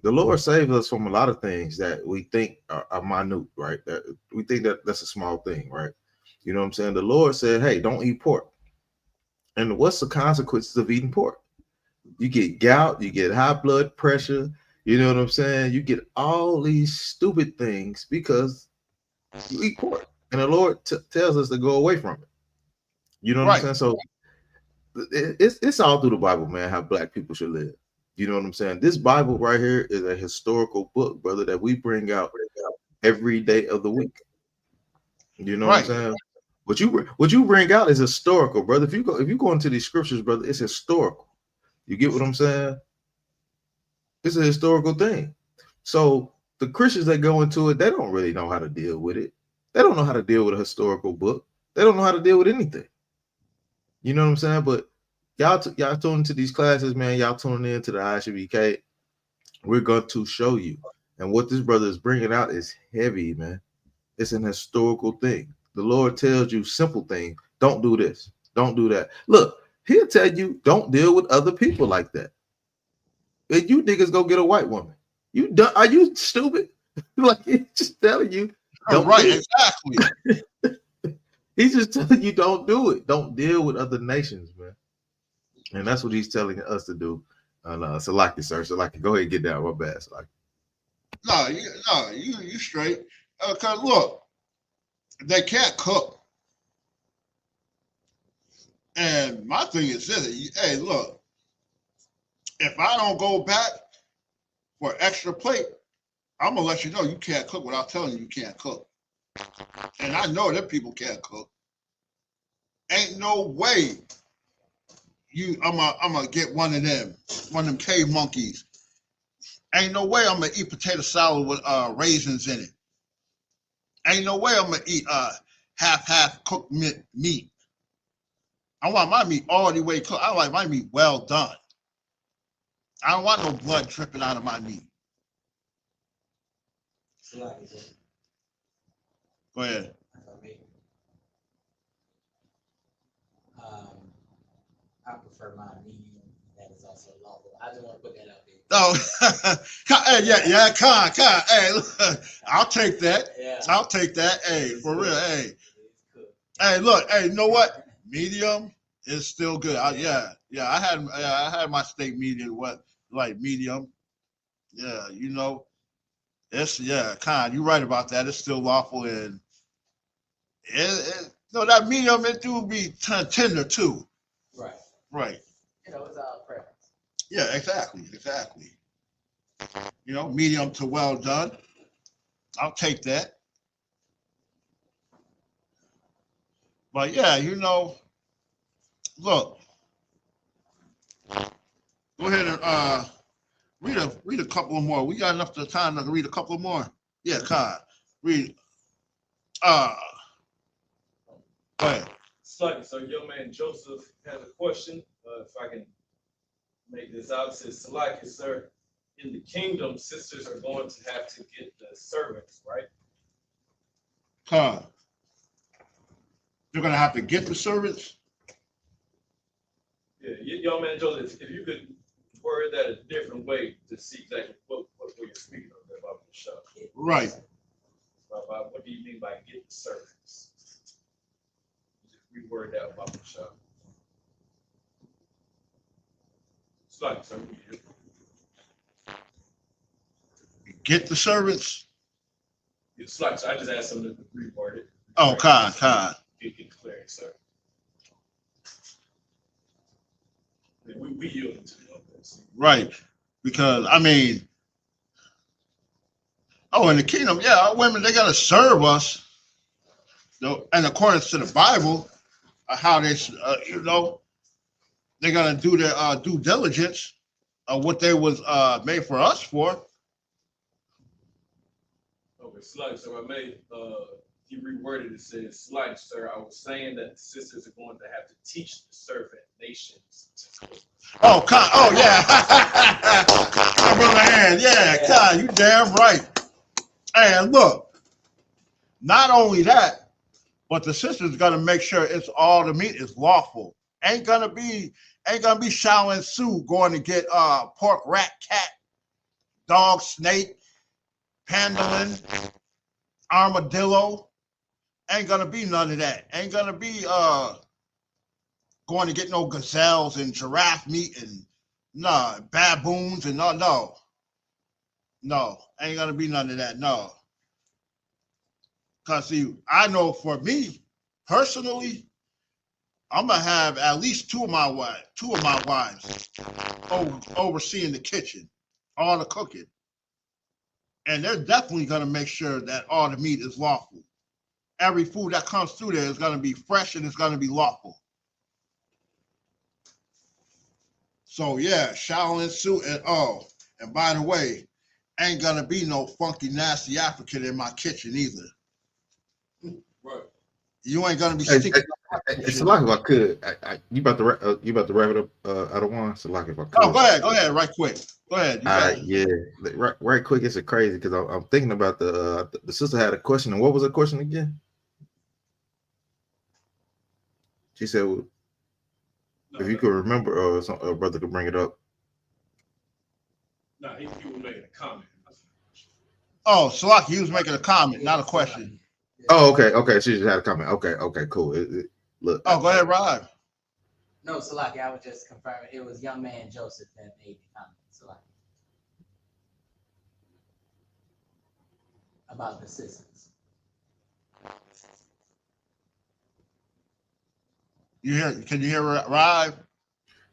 The Lord saved us from a lot of things that we think are minute, right? That we think that that's a small thing, right? You know what I'm saying? The Lord said, hey, don't eat pork. And what's the consequences of eating pork? You get gout, you get high blood pressure, you know what I'm saying? You get all these stupid things because you eat pork. And the Lord tells us to go away from it. You know what I'm Right. saying? So it's all through the Bible, man, how black people should live. You know what I'm saying? This Bible right here is a historical book, brother, that we bring out every day of the week. You know what I'm Right. saying? What you bring out is historical, brother. If you go into these scriptures, brother, it's historical. You get what I'm saying? It's a historical thing. So the Christians that go into it, they don't really know how to deal with it. They don't know how to deal with a historical book. They don't know how to deal with anything. You know what I'm saying? But y'all tuning into these classes, man. Y'all tuning in to the I.S.U.P.K. We're going to show you. And what this brother is bringing out is heavy, man. It's an historical thing. The Lord tells you simple things. Don't do this. Don't do that. Look, he'll tell you, don't deal with other people like that. And you niggas go get a white woman. You done? Are you stupid? Like he's just telling you, don't right, do exactly. He's just telling you, don't do it. Don't deal with other nations, man. And that's what he's telling us to do. Salaki, sir. Salaki, go ahead and get down. My bad, Salaki. No, you straight. Cause look, they can't cook. And my thing is this: hey, look, if I don't go back for extra plate, I'm gonna let you know you can't cook without telling you can't cook. And I know that people can't cook. Ain't no way I'm gonna get one of them cave monkeys. Ain't no way I'm gonna eat potato salad with raisins in it. Ain't no way I'm gonna eat half cooked meat. I want my meat all the way cooked. I like my meat well done. I don't want no blood dripping out of my meat. Go ahead. I prefer my medium. That is also lawful. I just want to put that out there. Oh, yeah, Con. Hey, look, I'll take that. Yeah. I'll take that. Hey, for real. Hey, look. Hey, you know what? Medium is still good. I had my steak medium. Like medium? Yeah, you know, Con. You're right about that. It's still lawful, and that medium it do be tender too. Right. You know, it's all preference. Yeah, exactly. You know, medium to well done. I'll take that. But yeah, you know, look, go ahead and read a couple more. We got enough time to read a couple more. Yeah, Con. Read. Go ahead. So young man Joseph has a question. If I can make this out, it says, Salaki, sir, in the kingdom, sisters are going to have to get the servants, right? Con. They're gonna have to get the servants. Yeah, young man Joseph, if you could word that a different way to see exactly what you're speaking of there about the show. Right. What do you mean by get the servants? Just reword that about the show. It's like something you Get the servants. It's like, so I just asked them to reword it. Oh, Con. Get clarity, sir. We yield to this. Right. Because I mean, in the kingdom, our women they gotta serve us. And according to the Bible, how they they're gonna do their due diligence of what they was made for us for. Okay, slight, so I made he reworded it, says, slight, sir. I was saying that the sisters are going to have to teach the servant nations. Oh, Con, yeah. Brother Hand, Con, you damn right. And look, not only that, but the sisters gonna make sure it's all the meat is lawful. Ain't gonna be Shaolin Sue going to get pork, rat, cat, dog, snake, pangolin, armadillo. Ain't gonna be none of that. Ain't gonna be going to get no gazelles and giraffe meat and Nah, baboons and no, ain't gonna be none of that. No, cause see, I know for me personally, I'm gonna have at least two of my wives overseeing the kitchen, all the cooking, and they're definitely gonna make sure that all the meat is lawful. Every food that comes through there is gonna be fresh and it's gonna be lawful. So yeah, Shaolin suit and and by the way, ain't gonna be no funky nasty African in my kitchen either. Right. You ain't gonna be Hey, sticking. it's like if I could, you about to wrap it up, out of one. So like if I could. Oh, go ahead, right quick. Go ahead. You got it. Yeah, right quick. It's crazy because I'm thinking about the sister had a question, and what was the question again? She said, well, if you could remember, or some brother could bring it up. No, he was making a comment. Oh, Salaki, he was making a comment, not a question. Oh, okay. She just had a comment. Okay, cool. Look. Oh, go ahead, Rod. No, Salaki, I was just confirming. It was young man Joseph that made the comment, Salaki, about the sisters. Can you hear Rod?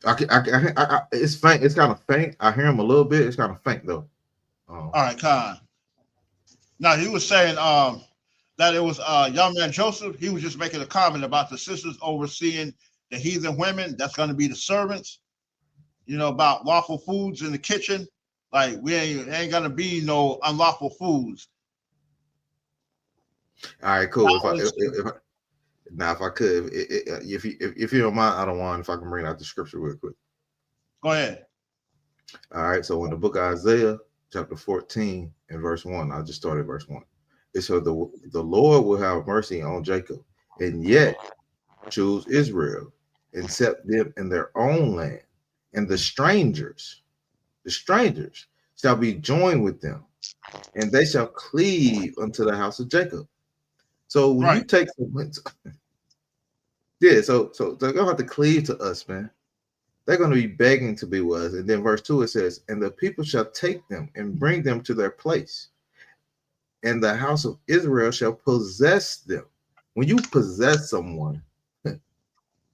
It's faint. It's kind of faint. I hear him a little bit. It's kind of faint though. All right, Khan. Now he was saying that it was young man Joseph. He was just making a comment about the sisters overseeing the heathen women. That's going to be the servants. You know, about lawful foods in the kitchen. Like we ain't gonna be no unlawful foods. All right, cool. If I could, if you don't mind, I don't mind if I can bring out the scripture real quick. Go ahead. All right, so in the book of Isaiah, chapter 14 and verse 1, I just started verse 1. It said, the Lord will have mercy on Jacob, and yet choose Israel, and set them in their own land, and the strangers shall be joined with them, and they shall cleave unto the house of Jacob. So when you take so they're gonna have to cleave to us, man. They're going to be begging to be with us. And then verse 2, it says, and the people shall take them and bring them to their place, and the house of Israel shall possess them. When you possess someone,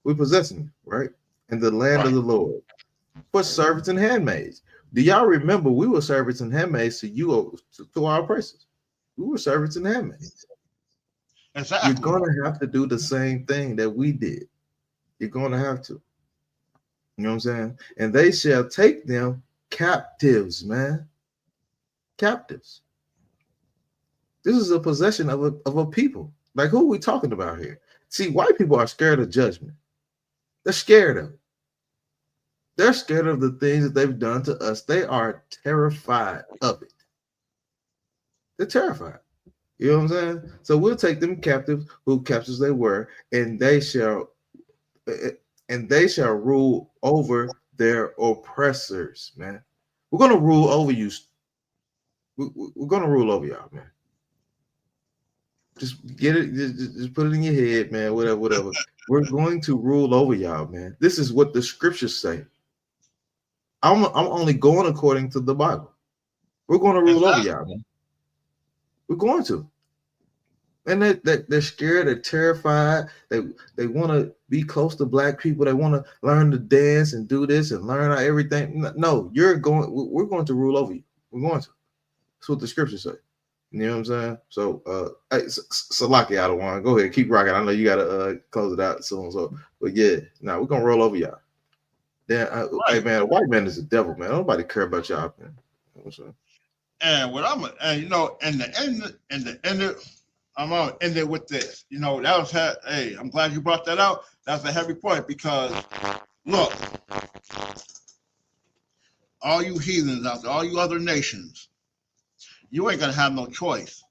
we possess them, right? In the land of the Lord, for servants and handmaids. Do y'all remember we were servants and handmaids to you, to our oppressors? We were servants and handmaids. Exactly. You're going to have to do the same thing that we did. You're going to have to. You know what I'm saying? And they shall take them captives, man. Captives. This is a possession of a people. Like, who are we talking about here? See, white people are scared of judgment. They're scared of it. They're scared of the things that they've done to us. They are terrified of it. They're terrified. You know what I'm saying? So we'll take them captives, who captives they were, and they shall rule over their oppressors, man. We're going to rule over you. We're going to rule over y'all, man. Just get it. Just put it in your head, man. Whatever. We're going to rule over y'all, man. This is what the scriptures say. I'm only going according to the Bible. We're going to rule over y'all, man. We're going to. And they're scared, they're terrified. They want to be close to black people. They want to learn to dance and do this and learn everything. No, we're going to rule over you. We're going to. That's what the scriptures say. You know what I'm saying? So Salaki, I don't want to go ahead, keep rocking. I know you gotta close it out soon. So, but yeah, we're gonna roll over y'all. Then, hey man, a white man is a devil, man. Nobody care about y'all, man. You know what I'm saying? And what I'm I'm gonna end it with this. You know, that was hey, I'm glad you brought that out. That's a heavy point because look, all you heathens out there, all you other nations, you ain't gonna have no choice.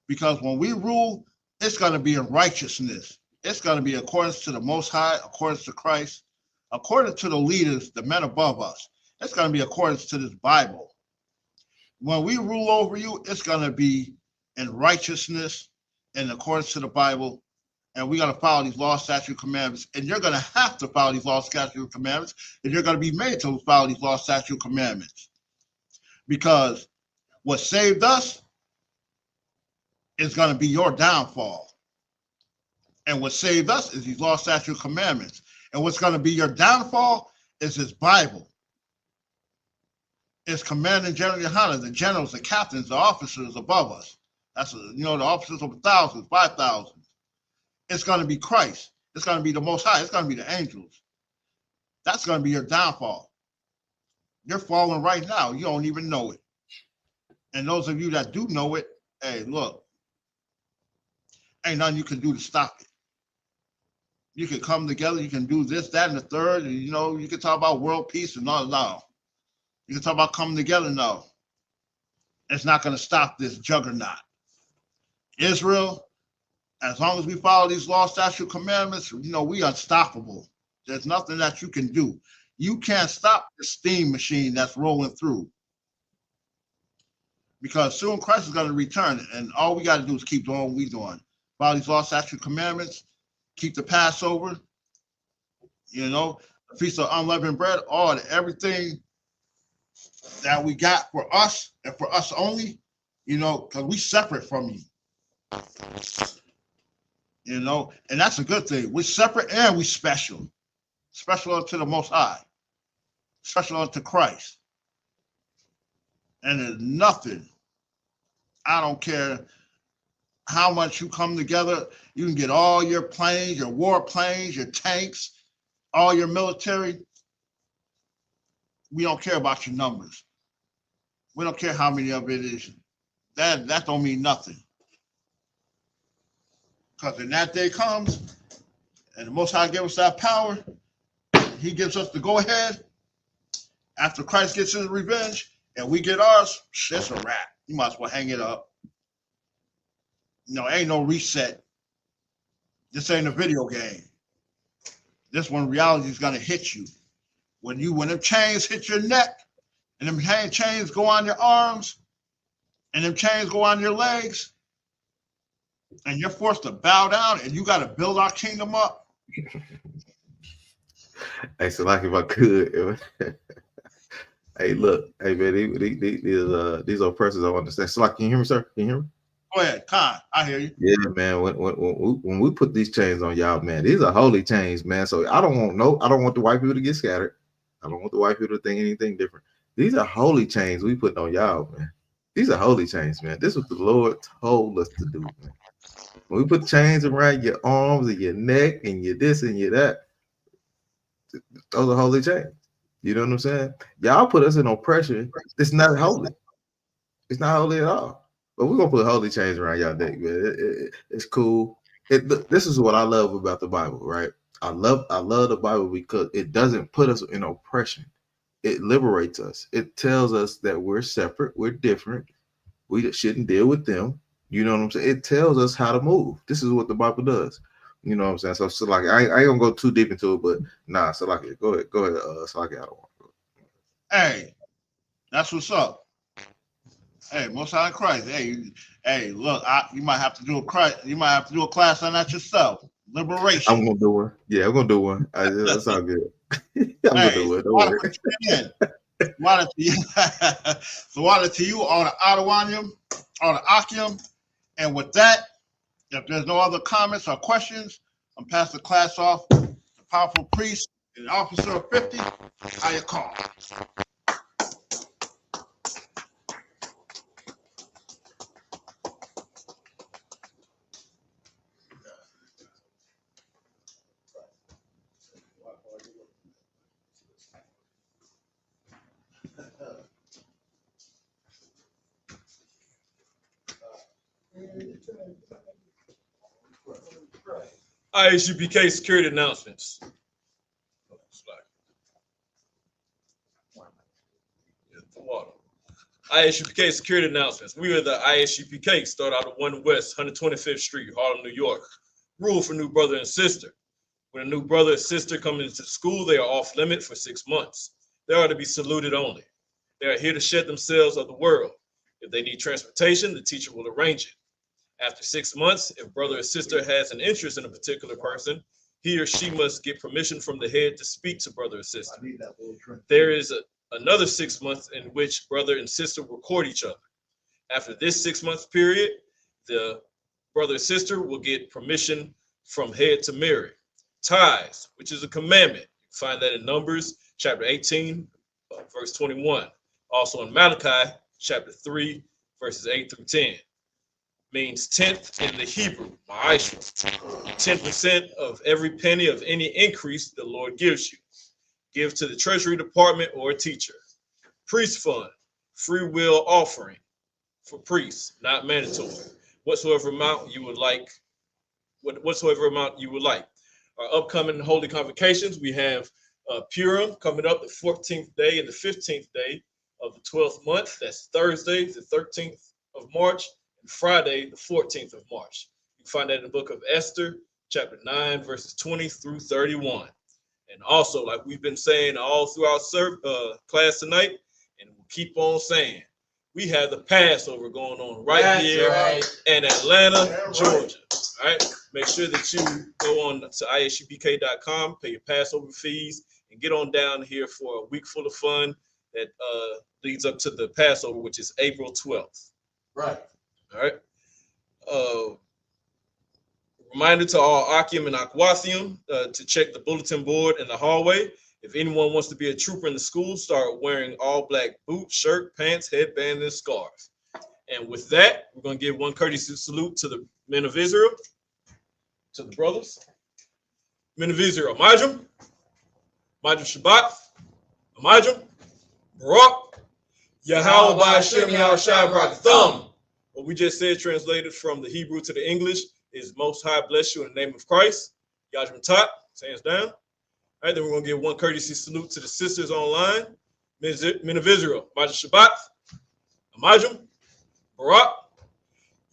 Because when we rule, it's gonna be in righteousness. It's gonna be according to the Most High, according to Christ, according to the leaders, the men above us. It's gonna be according to this Bible. When we rule over you, it's gonna be in righteousness, in accordance to the Bible, and we're going to follow these laws, statutes, commandments, and you're going to have to follow these laws, statutes, commandments, and you're going to be made to follow these laws, statutes, commandments. Because what saved us is going to be your downfall. And what saved us is these laws, statutes, commandments. And what's going to be your downfall is this Bible. It's Commanding General YAHANNA, the generals, the captains, the officers above us. That's, the officers of thousands, 5,000. It's going to be Christ. It's going to be the Most High. It's going to be the angels. That's going to be your downfall. You're falling right now. You don't even know it. And those of you that do know it, hey, look, ain't nothing you can do to stop it. You can come together. You can do this, that, and the third. And, you can talk about world peace and all. No. You can talk about coming together. No. It's not going to stop this juggernaut. Israel, as long as we follow these laws, statutes, commandments, we unstoppable. There's nothing that you can do. You can't stop the steam machine that's rolling through. Because soon Christ is going to return, and all we got to do is keep doing what we're doing. Follow these laws, statutes, commandments, keep the Passover, the Feast of Unleavened Bread, everything that we got for us and for us only, because we separate from you. And that's a good thing. We're separate and we special. Special unto the Most High. Special unto Christ. And there's nothing, I don't care how much you come together, you can get all your planes, your war planes, your tanks, all your military. We don't care about your numbers. We don't care how many of it is. That don't mean nothing. Because when that day comes, and the Most High gives us that power, he gives us the go-ahead. After Christ gets his revenge, and we get ours, it's a wrap. You might as well hang it up. Ain't no reset. This ain't a video game. This one, reality is going to hit you. When them chains hit your neck, and them chains go on your arms, and them chains go on your legs, and you're forced to bow down, and you got to build our kingdom up. Hey, so like if I could, hey, look, hey man, these oppressors don't understand. So like, can you hear me, sir? Can you hear me? Go ahead, Khan. I hear you. Yeah, man. When we put these chains on y'all, man, these are holy chains, man. So I don't want the white people to get scattered. I don't want the white people to think anything different. These are holy chains we put on y'all, man. These are holy chains, man. This is what the Lord told us to do, man. When we put chains around your arms and your neck and your this and your that, those are holy chains. You know what I'm saying? Y'all put us in oppression. It's not holy. It's not holy at all. But we're gonna put holy chains around y'all neck, man. It's cool. This is what I love about the Bible, right? I love the Bible because it doesn't put us in oppression. It liberates us. It tells us that we're separate, we're different. We shouldn't deal with them. You know what I'm saying? It tells us how to move. This is what the Bible does. You know what I'm saying? So like I ain't gonna go too deep into it, but nah, so like go ahead. So like I don't want to go. Hey, that's what's up. Hey, Most High Christ. Hey, look, you might have to do a class on that yourself. Liberation. I'm gonna do one. Yeah, I'm gonna do one. That's all good. I'm gonna do it. Don't worry. Water to you on the Adawanium, on the Akium. And with that, if there's no other comments or questions, I'm pass the class off to the powerful priest and officer of 50. How you call? I.S.U.P.K. security announcements. I.S.U.P.K. security announcements. We are the I.S.U.P.K. Start out at 1 West 125th Street, Harlem, New York. Rule for new brother and sister. When a new brother or sister comes into school, they are off limit for 6 months. They are to be saluted only. They are here to shed themselves of the world. If they need transportation, the teacher will arrange it. After 6 months, if brother or sister has an interest in a particular person, he or she must get permission from the head to speak to brother or sister. There is another 6 months in which brother and sister will court each other. After this 6 month period, the brother or sister will get permission from head to marry. Tithes, which is a commandment. You find that in Numbers chapter 18, verse 21. Also in Malachi chapter 3, verses 8 through 10. Means tenth in the Hebrew, 10% of every penny of any increase the Lord gives you. Give to the Treasury Department or a teacher. Priest fund, free will offering for priests, not mandatory. Whatsoever amount you would like. Our upcoming holy convocations, we have Purim coming up the 14th day and the 15th day of the 12th month. That's Thursday, the 13th of March. And Friday, the 14th of March. You can find that in the book of Esther, chapter 9, verses 20 through 31. And also, like we've been saying all throughout class tonight, and we'll keep on saying, we have the Passover going on right here in Atlanta, Georgia. All right. Make sure that you go on to ISUPK.com, pay your Passover fees, and get on down here for a week full of fun that leads up to the Passover, which is April 12th. Right. All right. Reminder to all Akim and Akwathium to check the bulletin board in the hallway. If anyone wants to be a trooper in the school, start wearing all black boots, shirt, pants, headband, and scarf. And with that, we're going to give one courtesy salute to the men of Israel, to the brothers. Men of Israel, Majum Shabbat, Majum, Barak, Yahweh Ba'Shem Yahushua brought the thumb. What we just said, translated from the Hebrew to the English, is Most High bless you in the name of Christ. Yajim Tat, hands down. All right, then we're going to give one courtesy salute to the sisters online. Men of Israel, Majum Shabbat, Majum, Barak,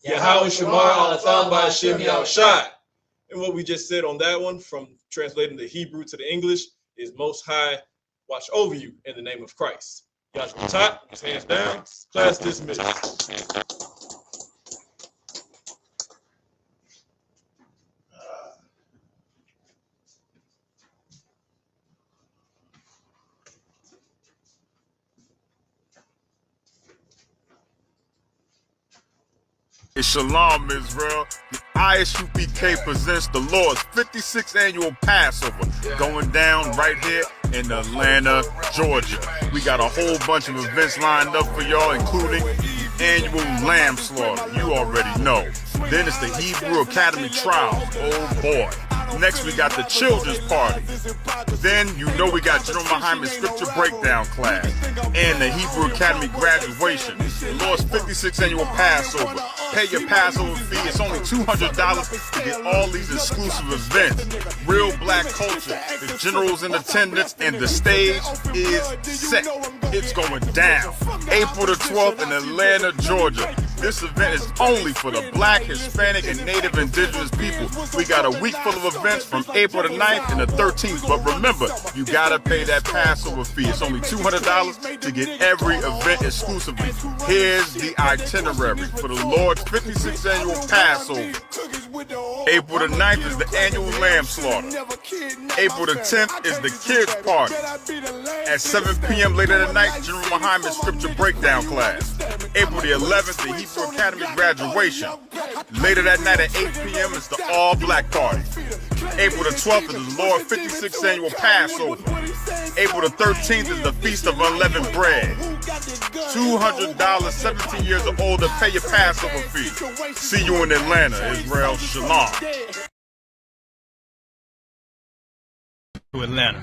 Yahweh Shamar Alatham Ba'Shem Yahushua. And what we just said on that one, from translating the Hebrew to the English, is Most High watch over you in the name of Christ. Yajim Tat, hands down. Class dismissed. It's Shalom, Israel. The I.S.U.P.K. presents the Lord's 56th annual Passover going down right here in Atlanta, Georgia. We got a whole bunch of events lined up for y'all, including the annual lamb slaughter. You already know. Then it's the Hebrew Academy trials. Oh boy. Next, we got the children's party. Then, you know, we got General Muhammad's scripture breakdown class and the Hebrew Academy graduation. The Lord's 56th annual Passover. Pay your Passover fee. It's only $200 to get all these exclusive events. Real black culture. The general's in attendance and the stage is set. It's going down. April the 12th in Atlanta, Georgia. This event is only for the black, Hispanic, and Native indigenous people. We got a week full of events from April the 9th and the 13th. But remember, you gotta pay that Passover fee. It's only $200 to get every event exclusively. Here's the itinerary for the Lord's 56th annual Passover. April the 9th is the annual lamb slaughter. April the 10th is the kids party. At 7 p.m. later that night, General Muhammad's scripture breakdown class. April the 11th, the Hebrew Academy graduation. Later that night at 8 p.m. is the all-black party. April the 12th is the Lord's 56th annual Passover. April the 13th is the Feast of Unleavened Bread. $200, 17 years or older, pay your Passover fee. See you in Atlanta, Israel. Shalom. To Atlanta.